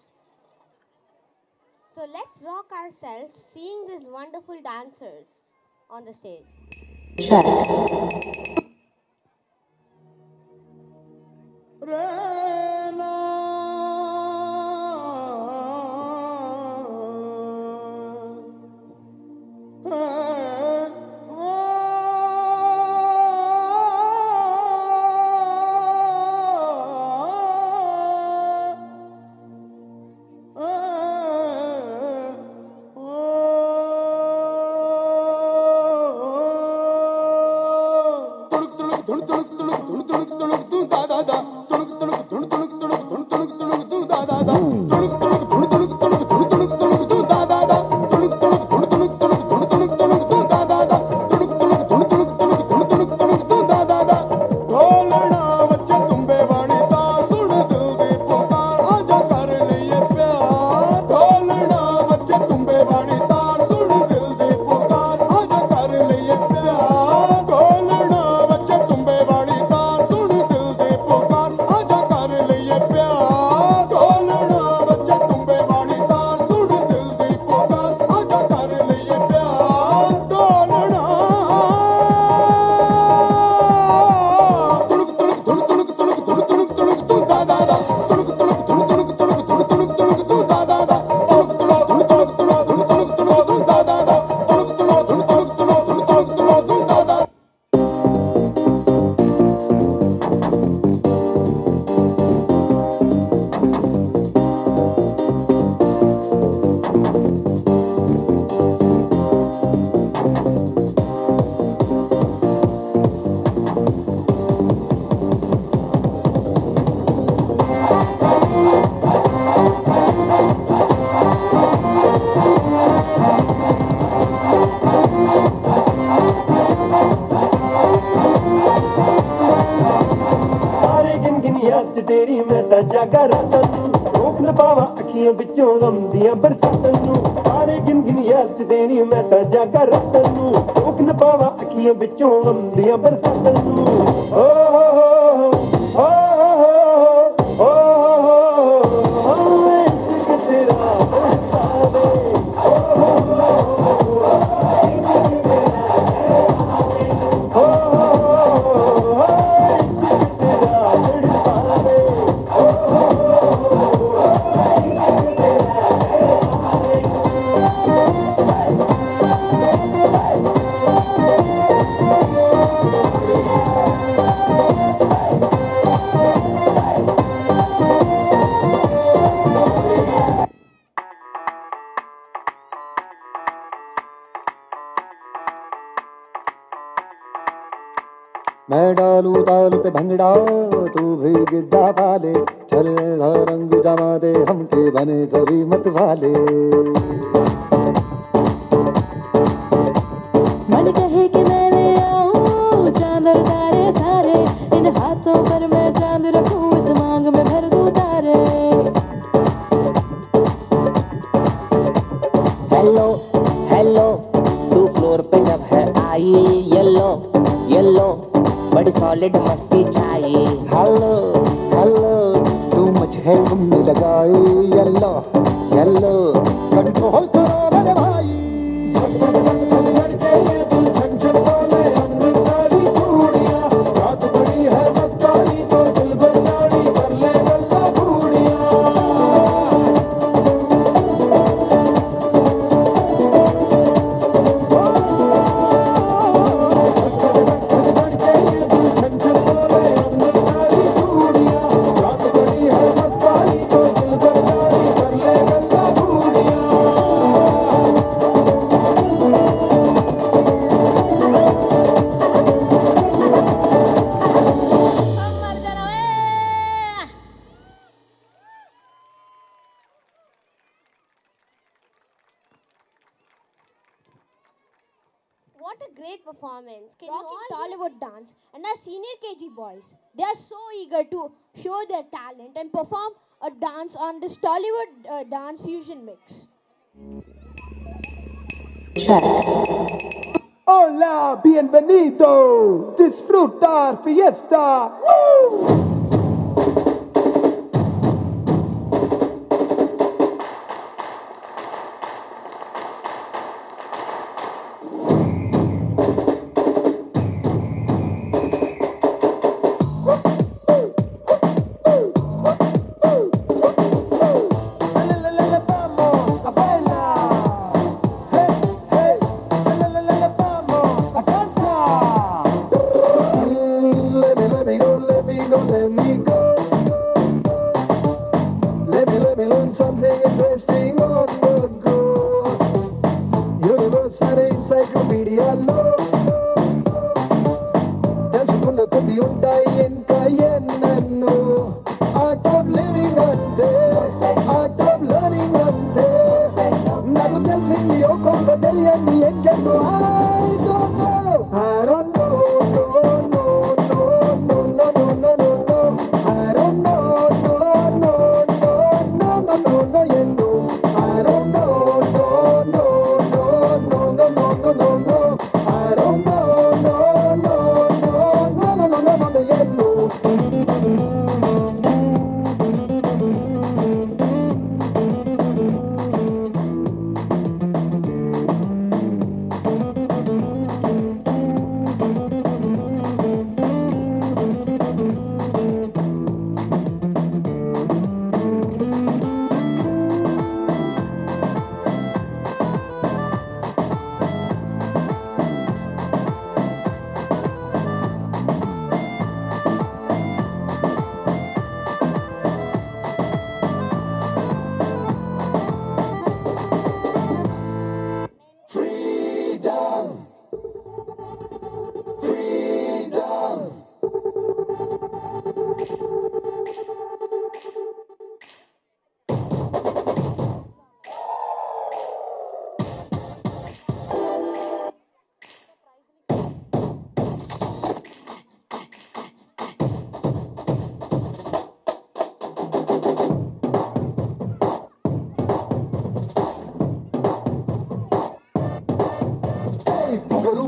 So let's rock ourselves seeing these wonderful dancers on the stage. जागा रातां नूं रोक ना पावा अखियां विचों गम दियां बरसातां नूं तारे गिन गिन याद च देनी मैं तां जागा रातां नूं रोक ना पावा अखियां विचों गम दियां बरसातां नूं ओ इश्क तेरा तड़पावे मैं डालू ताल पे भंगड़ा तू भी गिद्दा पाले चल रंग जमा दे हमके बने सभी मत वाले मन कहे कि मैं ले आऊं चांद और तारे सारे इन हाथों पर मैं चांद रखूं इस मांग में भर दूं तारे हेलो हेलो तू फ्लोर पे जब है आई येलो येलो बड़ी सॉलिड मस्ती छाई हेलो हेलो तू मुझे घूमने लगाई येलो येलो कंट्रोल करो मेरे भाई छन छन बोले हमने सारी चूड़ियां रात बड़ी है मस्तानी तो दिल भर जानी कर ले गल्ला बूढ़ियां What a great performance. Can Rocking you all Tollywood dance and our senior KG boys. They are so eager to show their talent and perform a dance on this Tollywood dance fusion mix. Hola, bienvenido. Disfrutar fiesta. Woo!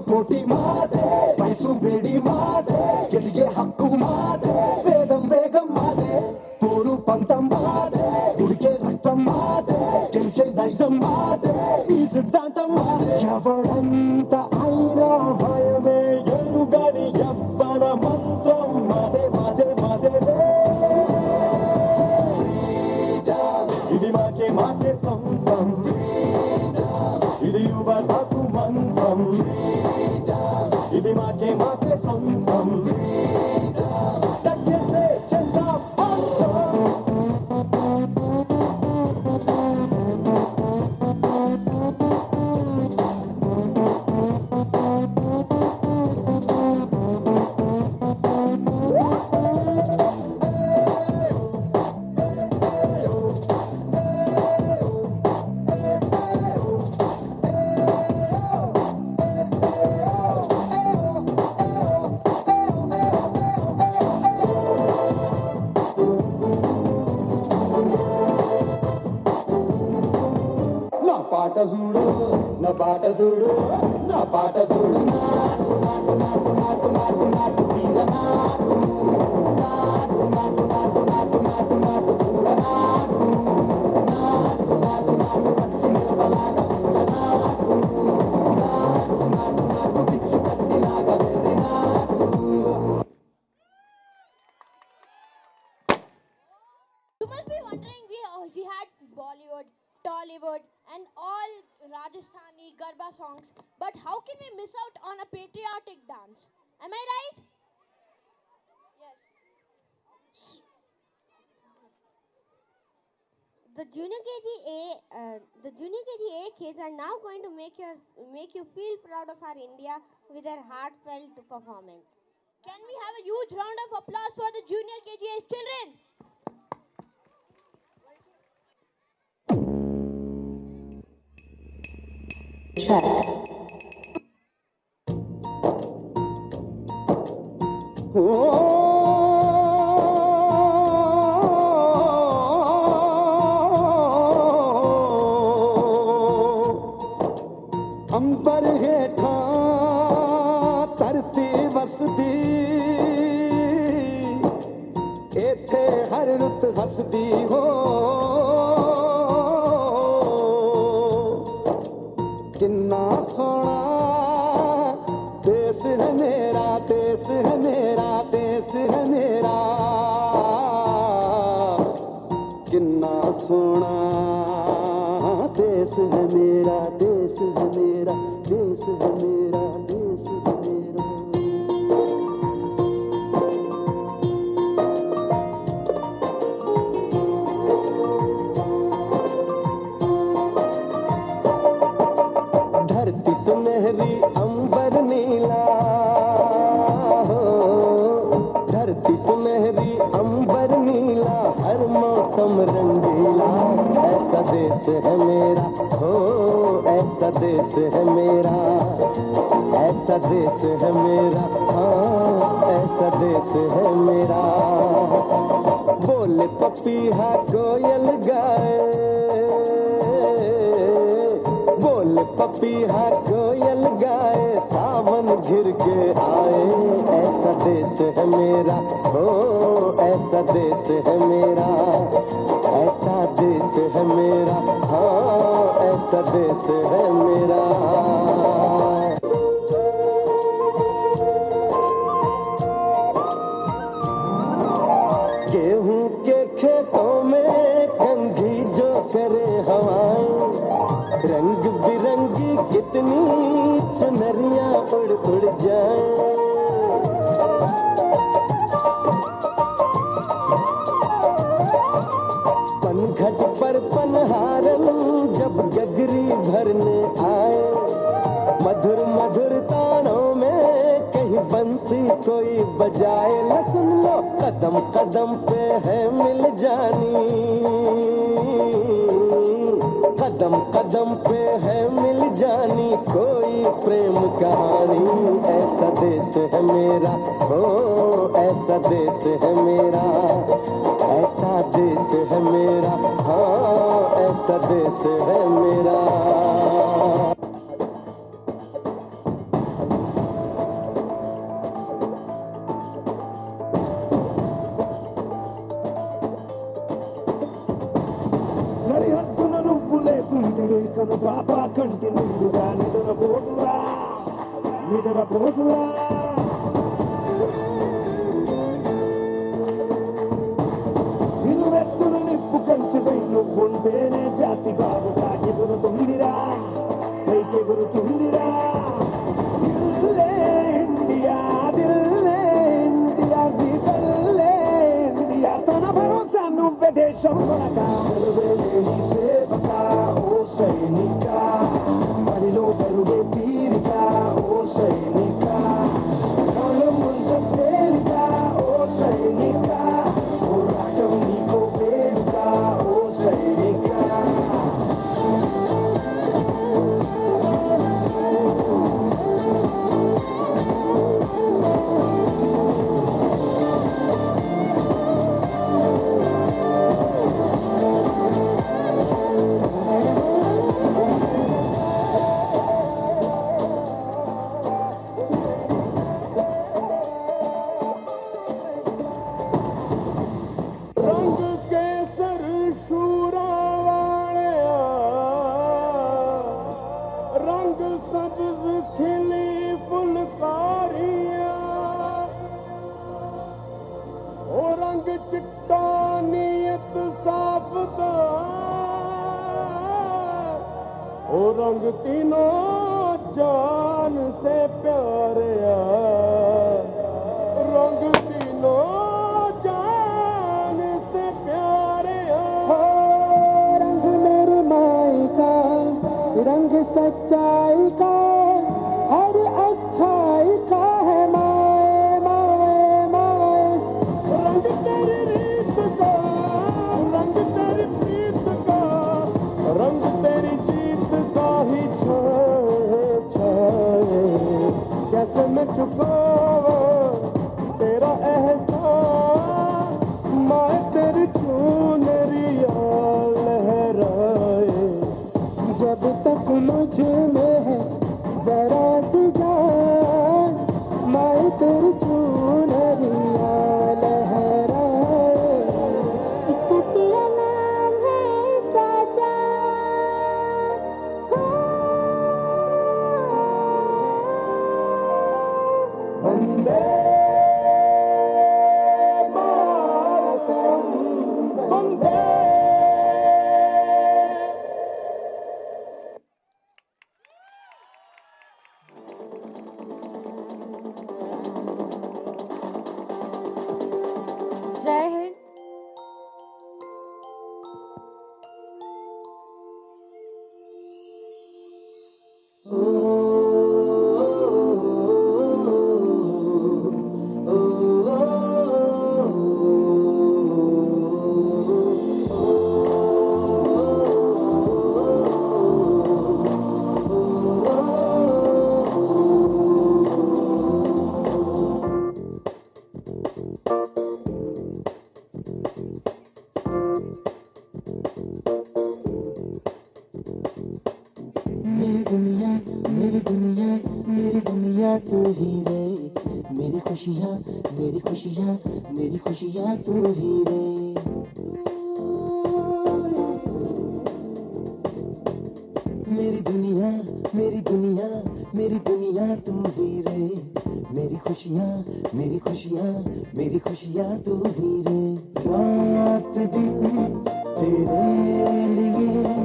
కోటి మాదే వయసు వేడి మాదే గెలిగే హక్కు మాదే వేదం వేగం మాదే పోరు పంతం మాదే ఉడికే రక్తం మాదే గెలిచే నైజం మాదే ఈ సిద్ధాంతం మాదే ఎవడంత అయినా భయమే ఎరుగని ఎవ్వన మంత్రం మాదే మాదే మాదే ఇది మాకే మాకే సొంతం ఇది యువతకు మంత్రం ఇది మాకే మాకే సొంతం చేస్తే చేస్తా నా పాట చూడు నా పాట చూడు నా పాట చూడు నాటు నాటు నాటు నాటు నాటు నాటు తీర నాటు నాటు నాటు నాటు నాటు నాటు నాటు పూల నాటు నాటు నాటు నాటు పచ్చి మిరపలాగా పచ్చ నాటు నాటు నాటు నాటు పిచ్చు కత్తిలాగా వెర్రి నాటు. You must be wondering, we had Bollywood, Tollywood, and all Rajasthani Garba songs, but how can we miss out on a patriotic dance? Am I right? Yes. The junior KG A kids are now going to make you feel proud of our India with their heartfelt performance. Can we have a huge round of applause for the junior KGA children? अंबर हेठा धरती वसदी इथे हर रुत हसदी हो किन्ना सोना देश है मेरा देश है मेरा देश है मेरा किन्ना सोना देश है मेरा देश है मेरा देश है मेरा देश है मेरा धरती सुनहरी अंबर नीला हो धरती सुनहरी अंबर नीला हर मौसम रंगीला ऐसा देश है मेरा हो ऐसा देश है मेरा ऐसा देश है मेरा हाँ ऐसा देश है मेरा बोले पपीहा कोयल गाए बोले पपीहा कोयल गाए सावन घिर के आए ऐसा देश है मेरा हो ऐसा देश है मेरा ऐसा देश है मेरा हाँ ऐसा देश है मेरा गेहूं के खेतों में कंघी जो करे हवाएं रंग बिरंगी कितनी चुनरियां उड़ उड़ जाएं पनघट पर पनहारन जब गगरी भरने आए मधुर मधुर तानों में कहीं बंसी कोई बजाए न सुन लो कदम कदम पे है मिल जानी कदम कदम पे है मिल जानी कोई प्रेम कहानी ऐसा देश है मेरा हो ऐसा देश है मेरा ऐसा देश है मेरा हाँ ऐसा देश है मेरा కంటి నిండుగా నిద్రపోతురా నిద్రపోతురా నిలువెత్తున నిప్పు కంచెపై నువ్వుంటేనే జాతి బాబుగా ఎగురుతుందిరా పైకెగురుతుందిరా దిల్లే ఇండియా దిల్లే ఇండియా నీ తల్లే ఇండియా తన భరోసా నువ్వే దేశం కొనక సర్వేలేని సేవక ఓ సైనిక పనిలో పరుగే తీరిక ఓ సైనిక కాలం ముందు తేలిక ఓ సైనిక పోరాటం నీకో వేడుక ఓ సైనిక रंग केसर शूरा वालिया रंग सब्ज खिली फुलकारियां ओ रंग चिट्टा नीयत साफ दा ओ रंग तीनों जान से प्यारे रंग तीनों जान से प्यारे हो रंग मेरी माई का रंग सच्चाई का हर अच्छाई का है माए माए माए रंग तेरी रीत का रंग तेरी प्रीत का रंग तेरी जीत का ही छाए छाए कैसे मैं चुकावा तेरा एहसान माए तेरी चुनरिया लहराए जब तक मुझ में है जरा सी जान माए तेरी चुनरिया लहराए तेरा नाम है साजा वंदे मातरम वंदे जय हिंद। मेरी दुनिया मेरी दुनिया मेरी दुनिया तू ही रे मेरी खुशियाँ मेरी खुशियाँ मेरी खुशियाँ तू ही रे मेरी दुनिया मेरी दुनिया मेरी दुनिया तू ही रे मेरी खुशियाँ मेरी खुशियाँ मेरी खुशियाँ तू ही रे रात दिन तेरे लिए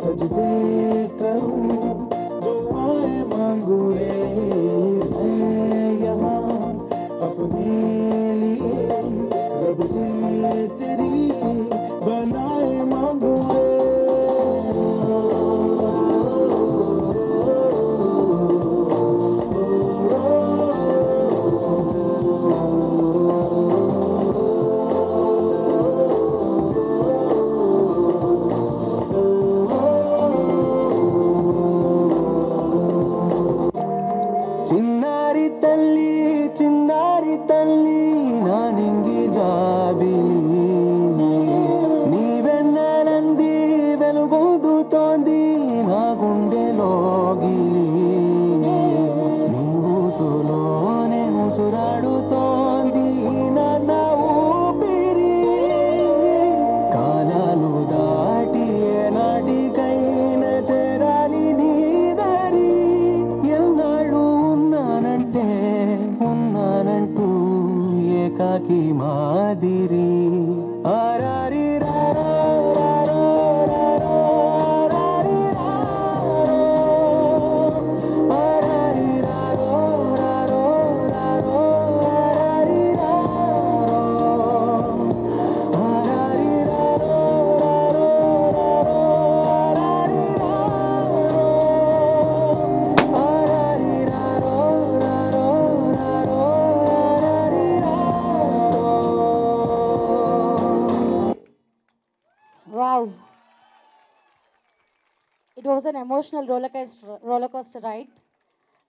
सजदे करूं दुआएं मांगू रे मैं यहाँ अपने लिए रब से तेरी बनाए मांगू रे చిన్నారి తల్లి నా నింగి జాబిలి నీవెన్నెలంది వెలుగొందుతోంది నా గుండెలోగిలి నీ ఊసులోనే ఉసురాడుతోంది నా ఊపిరి కాలాలు దాటి ఏనాటికైనా చేరాలి నీ was an emotional roller coaster ride.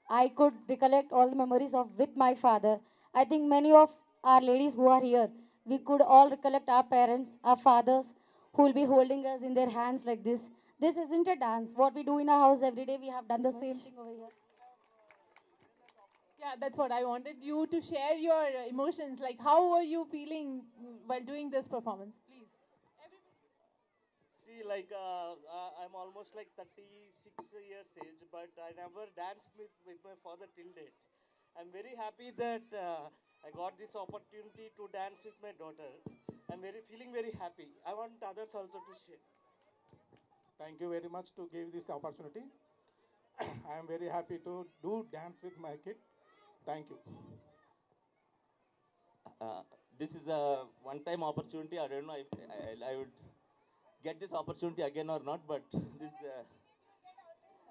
I could recollect all the memories of with my father. I think many of our ladies who are here, we could all recollect our parents, our fathers, who will be holding us in their hands like this. This isn't a dance. What we do in our house every day, we have done the same thing over here. Yeah, that's what I wanted you to share your emotions. Like, how were you feeling while doing this performance? Please. See, I'm almost like 36 years age, but I never danced with my father till date. I'm very happy that I got this opportunity to dance with my daughter. I'm feeling very happy. I want others also to share. Thank you very much to give this opportunity. I am very happy to do dance with my kid. Thank you. Uh, this is a one-time opportunity. I don't know if I would get this opportunity again or not, but this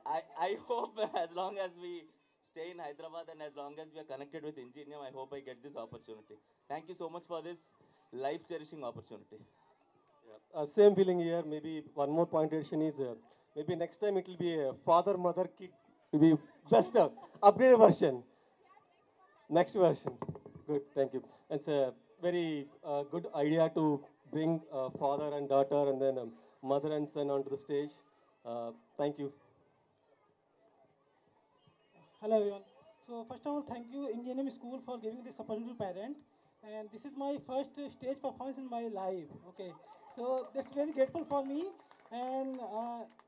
I hope as long as we stay in Hyderabad and as long as we are connected with Ingenium, I hope I get this opportunity. Thank you so much for this life-cherishing opportunity. Same feeling here. Maybe one more point addition is maybe next time it will be a father, mother, kid. Will be best upgraded version. Next version. Good. Thank you. It's a very good idea to bring father and daughter and then mother and son onto the stage. Thank you. Hello everyone. So first of all, thank you Ingenium School for giving this opportunity to parent. And this is my first stage performance in my life. Okay, so that's very grateful for me. And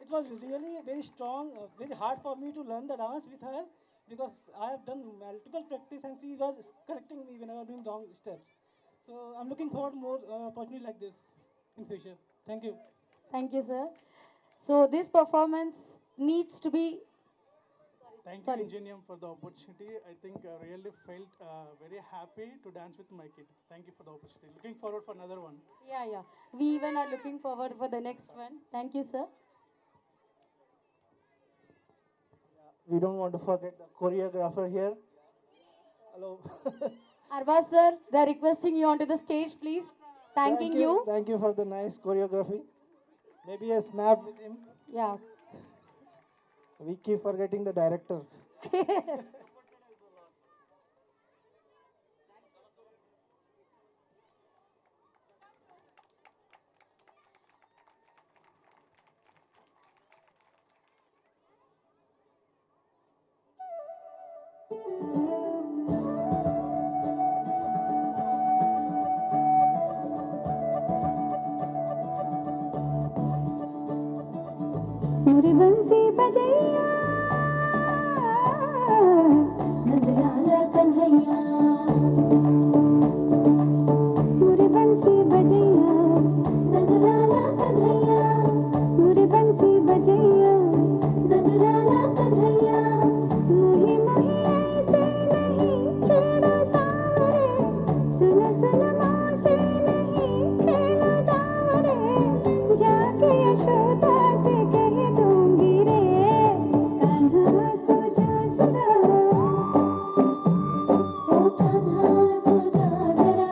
it was really very strong, very hard for me to learn the dance with her because I have done multiple practice and she was correcting me when I was doing wrong steps. So I'm looking forward more opportunity like this in future. Thank you. Thank you, sir. So this performance needs to be. Thank you, Sorry. Ingenium, for the opportunity. I think I really felt very happy to dance with my kid. Thank you for the opportunity. Looking forward for another one. Yeah, yeah. We even are looking forward for the next one. Thank you, sir. We don't want to forget the choreographer here. Hello. Arbaz sir, they're requesting you onto the stage, please. Thanking you. Thank you for the nice choreography. Maybe a snap with him. Yeah. We keep forgetting the director. मुरी बंसी बजैया नंदलाल कन्हैया मुरी बंसी बजैया नंदलाल कन्हैया मुरी बंसी बजैया नंदलाल कन्हैया मोही मोही ऐसे नहीं छेड़ो सावरे सुन सुन मोसे नहीं खेलो दावरे जाके यशोदा से कह दूंगी रे कान्हा सो जा सदा ओ कान्हा सो जा जरा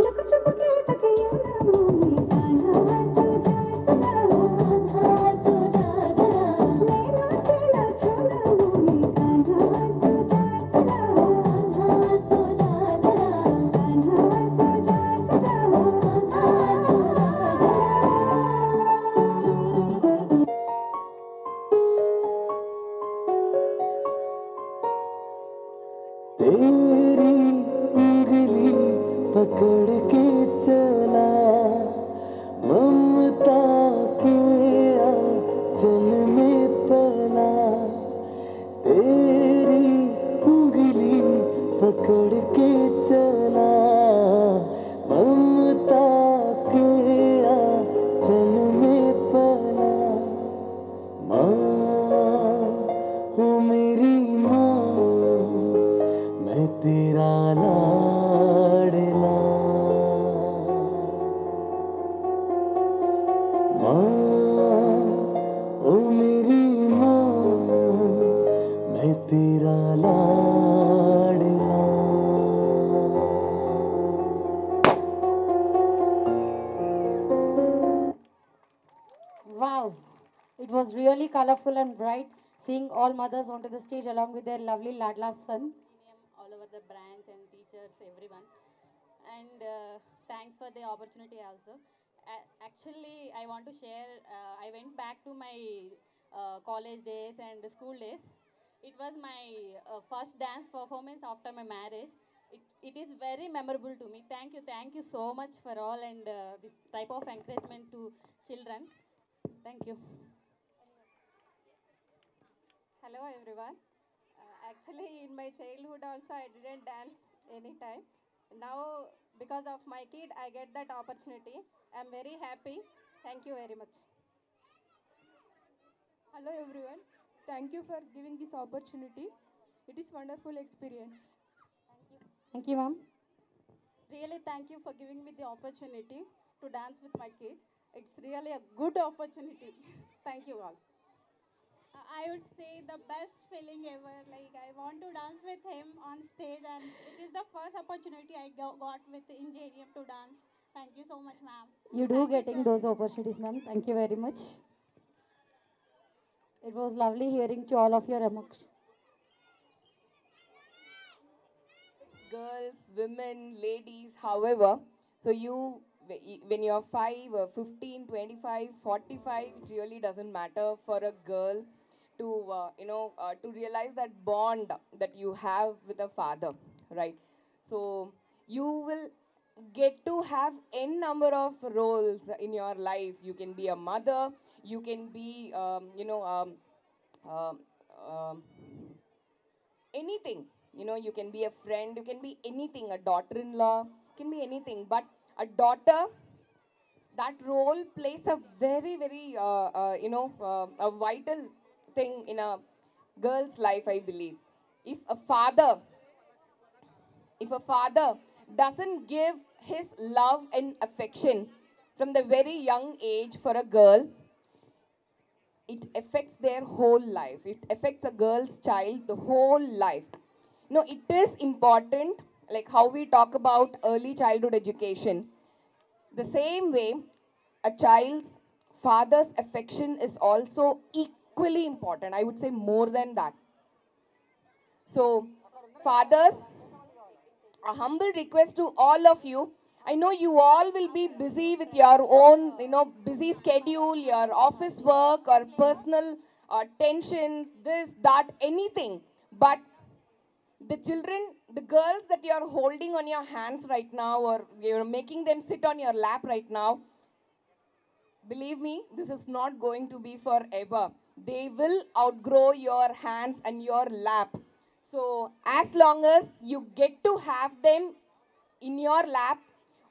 लुक छुप के तकियो ना मोही कान्हा सो जा सदा ओ कान्हा सो जा जरा नैना से ना छोड़ा मोही कान्हा सो जा सदा ओ कान्हा सो जा जरा कान्हा सो जा सदा ओ कान्हा सो जा तेरी उंगली पकड़ के चला ममता के आंचल में पला तेरी उंगली पकड़ के चला ममता के आंचल में पला माँ ओ मेरी माँ मैं तेरा लाडला माँ ओ मेरी माँ मैं तेरा लाडला was really colorful and bright, seeing all mothers onto the stage along with their lovely Ladla son. All over the branch and teachers, everyone. And thanks for the opportunity also. Actually, I want to share, I went back to my college days and school days. It was my first dance performance after my marriage. It is very memorable to me. Thank you so much for all and this type of encouragement to children. Thank you. Hello everyone. Actually, in my childhood also, I didn't dance anytime. Now, because of my kid, I get that opportunity. I'm very happy. Thank you very much. Hello everyone. Thank you for giving this opportunity. It is wonderful experience. Thank you, ma'am. Really, thank you for giving me the opportunity to dance with my kid. It's really a good opportunity. Thank you all. I would say the best feeling ever. Like I want to dance with him on stage, and it is the first opportunity I got with Ingenium to dance. Thank you so much, ma'am. You do Thank you, getting sir. those opportunities, ma'am. Thank you very much. It was lovely hearing to all of your emotions. Girls, women, ladies, however. So when you're 5, 15, 25, 45, it really doesn't matter for a girl to, to realize that bond that you have with a father, right? So you will get to have n number of roles in your life. You can be a mother, you can be, um, um, anything. You can be a friend, you can be anything, a daughter-in-law, can be anything. But a daughter, that role plays a very, very, a vital thing in a girl's life, I believe. If a father, if a father doesn't give his love and affection from the very young age for a girl, it affects their whole life. It affects a girl's child the whole life. No, it is important, like how we talk about early childhood education. The same way, a child's father's affection is also equally important. I would say more than that. So, fathers, a humble request to all of you. I know you all will be busy with your own, busy schedule, your office work or personal tensions, this, that, anything. But the children, the girls that you are holding on your hands right now, or you're making them sit on your lap right now, believe me, this is not going to be forever. They will outgrow your hands and your lap. So as long as you get to have them in your lap,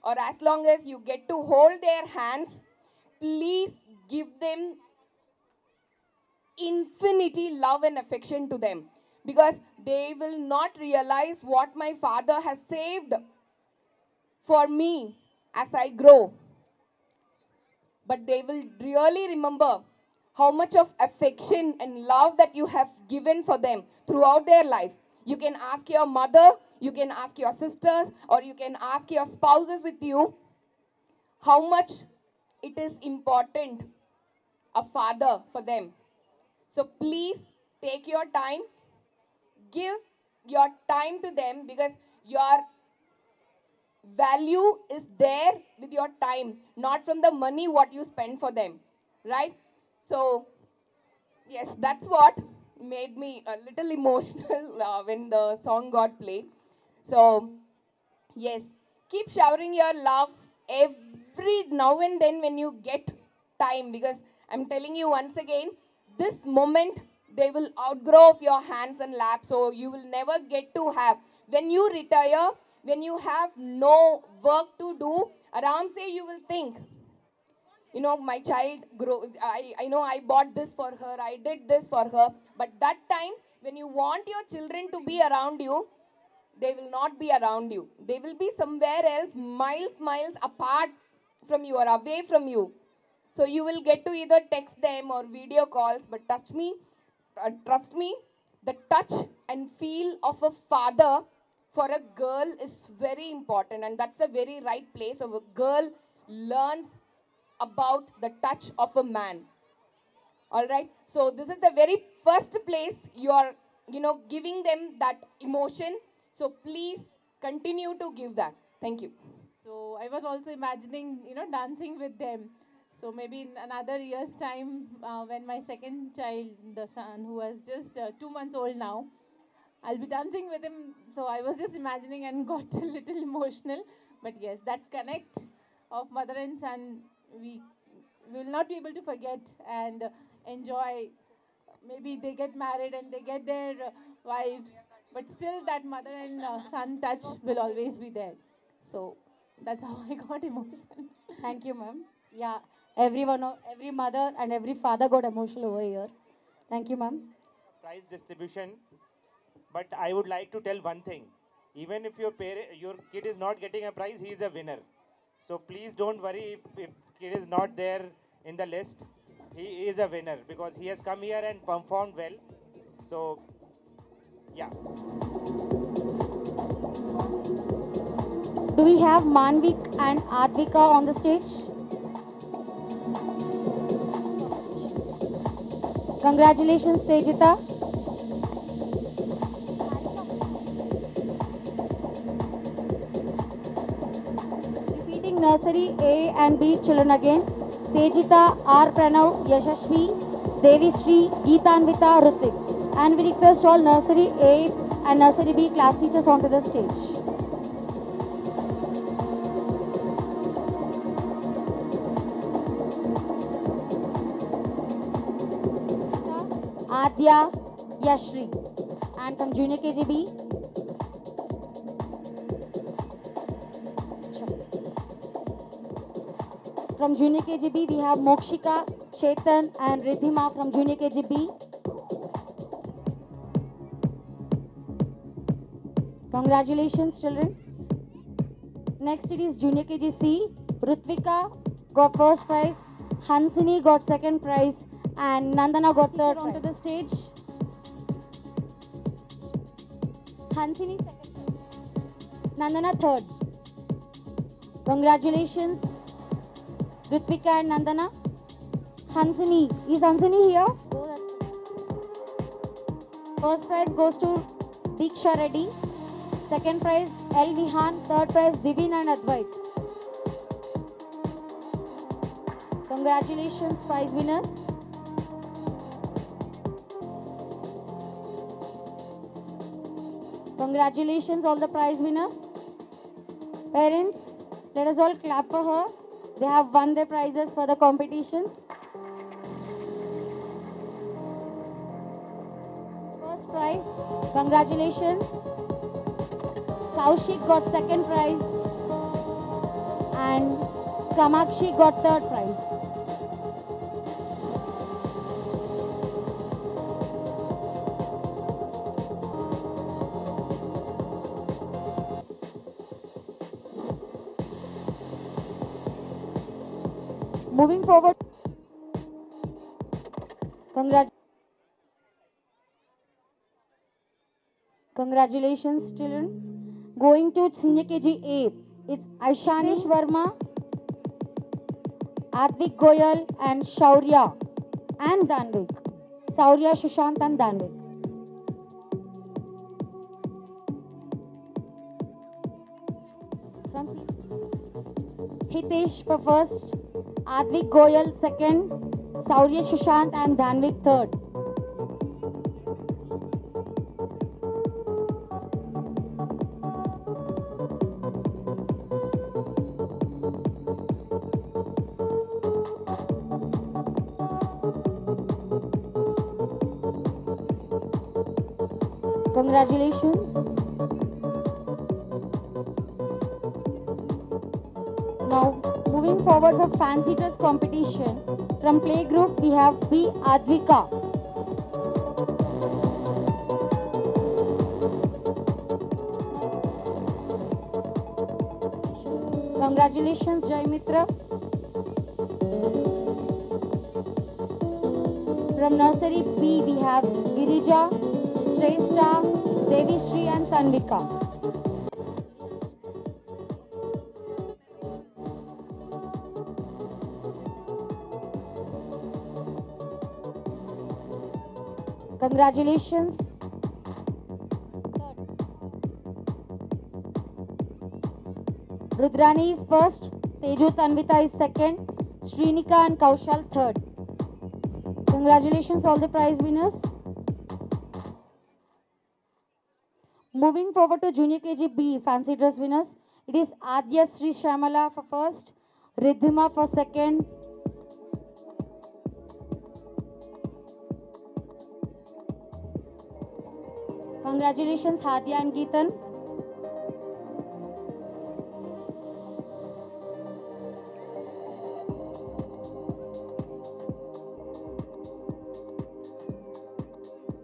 or as long as you get to hold their hands, please give them infinity love and affection to them, because they will not realize what my father has saved for me as I grow. But they will really remember how much of affection and love that you have given for them throughout their life. You can ask your mother, you can ask your sisters, or you can ask your spouses with you how much it is important a father for them. So please take your time, give your time to them, because your value is there with your time, not from the money what you spend for them, right? So yes, that's what made me a little emotional when the song got played. So yes, keep showering your love every now and then when you get time, because I'm telling you once again, this moment they will outgrow of your hands and lap, so you will never get to have. When you retire, when you have no work to do, aram se you will think, my child grow. I know I bought this for her, I did this for her, but that time when you want your children to be around you, they will not be around you. They will be somewhere else, miles apart from you or away from you. So you will get to either text them or video calls, but trust me, the touch and feel of a father for a girl is very important, and that's a very right place of a girl learns about the touch of a man. All right. So this is the very first place you are, giving them that emotion. So please continue to give that. Thank you. So I was also imagining, dancing with them. So maybe in another year's time, when my second child, the son, who was just 2 months old now, I'll be dancing with him. So I was just imagining and got a little emotional. But yes, that connect of mother and son, we will not be able to forget and enjoy. Maybe they get married and they get their wives, but still that mother and son touch will always be there. So that's how I got emotional. Thank you, ma'am. Yeah, everyone, every mother and every father got emotional over here. Thank you, ma'am. Prize distribution, but I would like to tell one thing. Even if your kid is not getting a prize, he is a winner. So please don't worry if kid is not there in the list. He is a winner because he has come here and performed well. So, yeah. Do we have Manvik and Advika on the stage? Congratulations, Tejita. Repeating nursery A and B children again. Tejita, R. Pranav, Yashashvi, Devi Sri, Geetanvita, Rutik. And we request all nursery A and nursery B class teachers onto the stage. Adya, Yashri. And from Junior KGB, from Junior KGB, we have Mokshika, Chetan, and Ridhima from Junior KGB. Congratulations, children. Next, it is Junior KGC. Rutvika got first prize, Hansini got second prize, and Nandana got third onto the stage. Hansini second prize. Nandana third. Congratulations, Rutvika and Nandana. Hansini. Is Hansini here? Oh, that's first prize goes to Diksha Reddy. Second prize L. Vihan. Third prize Divin and Advait. Congratulations, prize winners. Congratulations, all the prize winners. Parents, let us all clap for her. They have won their prizes for the competitions. First prize, congratulations. Kaushik got second prize and Kamakshi got third prize. Moving forward, congratulations, children. Going to Senior KG A, it's Aishanesh Verma, Advik Goyal, and Shaurya and Danvik. Shaurya, Sushant, and Danvik. Hitesh for first, Advik Goyal second, Shaurya Sushant, and Danvik third. Congratulations. Now, moving forward for fancy dress competition. From playgroup, we have B. Advika. Congratulations, Jai Mitra. From nursery B, we have Girija, Shrestha, Devi Sri, and Tanvika. Congratulations. Rudrani is first, Teju Tanvita is second, Srinika and Kaushal third. Congratulations all the prize winners. Moving forward to Junior KG B fancy dress winners, it is Adya Sri Shamala for first, Riddhima for second, congratulations Hadya and Geetan.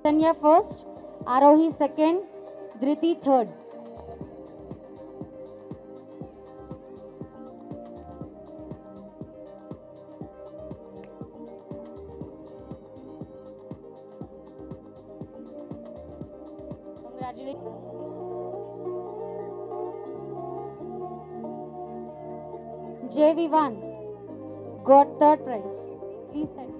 Tanya first, Arohi second, Dhriti third. Congratulations. JV1 got third prize. Please send.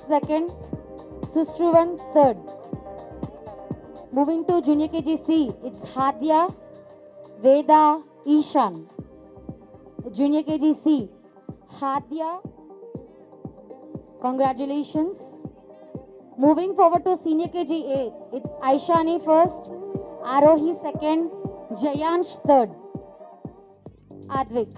Second, Sustruvan third. Moving to Junior KGC, it's Hadya, Veda, Ishan. Junior KGC, Hadya, congratulations. Moving forward to Senior KGA, it's Aishani first, Arohi second, Jayansh third. Advik.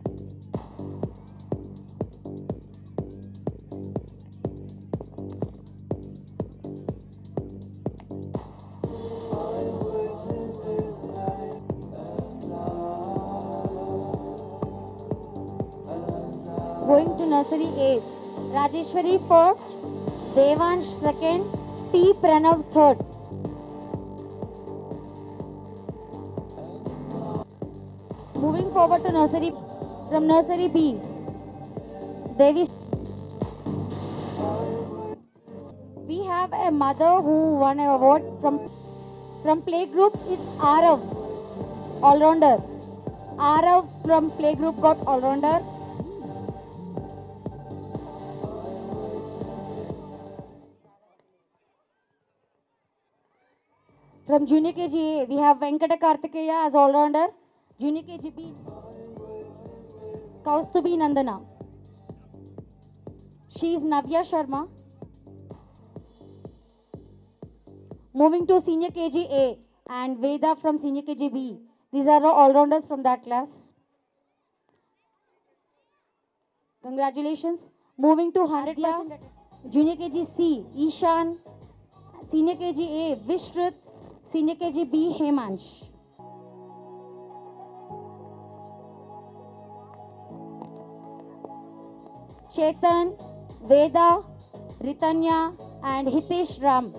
Going to nursery 8, Rajeshwari first, Devansh second, T. Pranav third. Moving forward to nursery, from nursery B, Devi. We have a mother who won an award from playgroup. It's Arav, all-rounder. Arav from playgroup got all-rounder. From Junior KGA, we have Venkata Kartikeya as all-rounder. Junior KGB, Kaustubi Nandana. She is Navya Sharma. Moving to Senior KGA and Veda from Senior KGB. These are all-rounders from that class. Congratulations. Moving to 100%. Junior KGC, Ishan. Senior KGA, Vishrut. Senior KGB, Hemansh. Chetan, Veda, Ritanya and Hitesh Ram.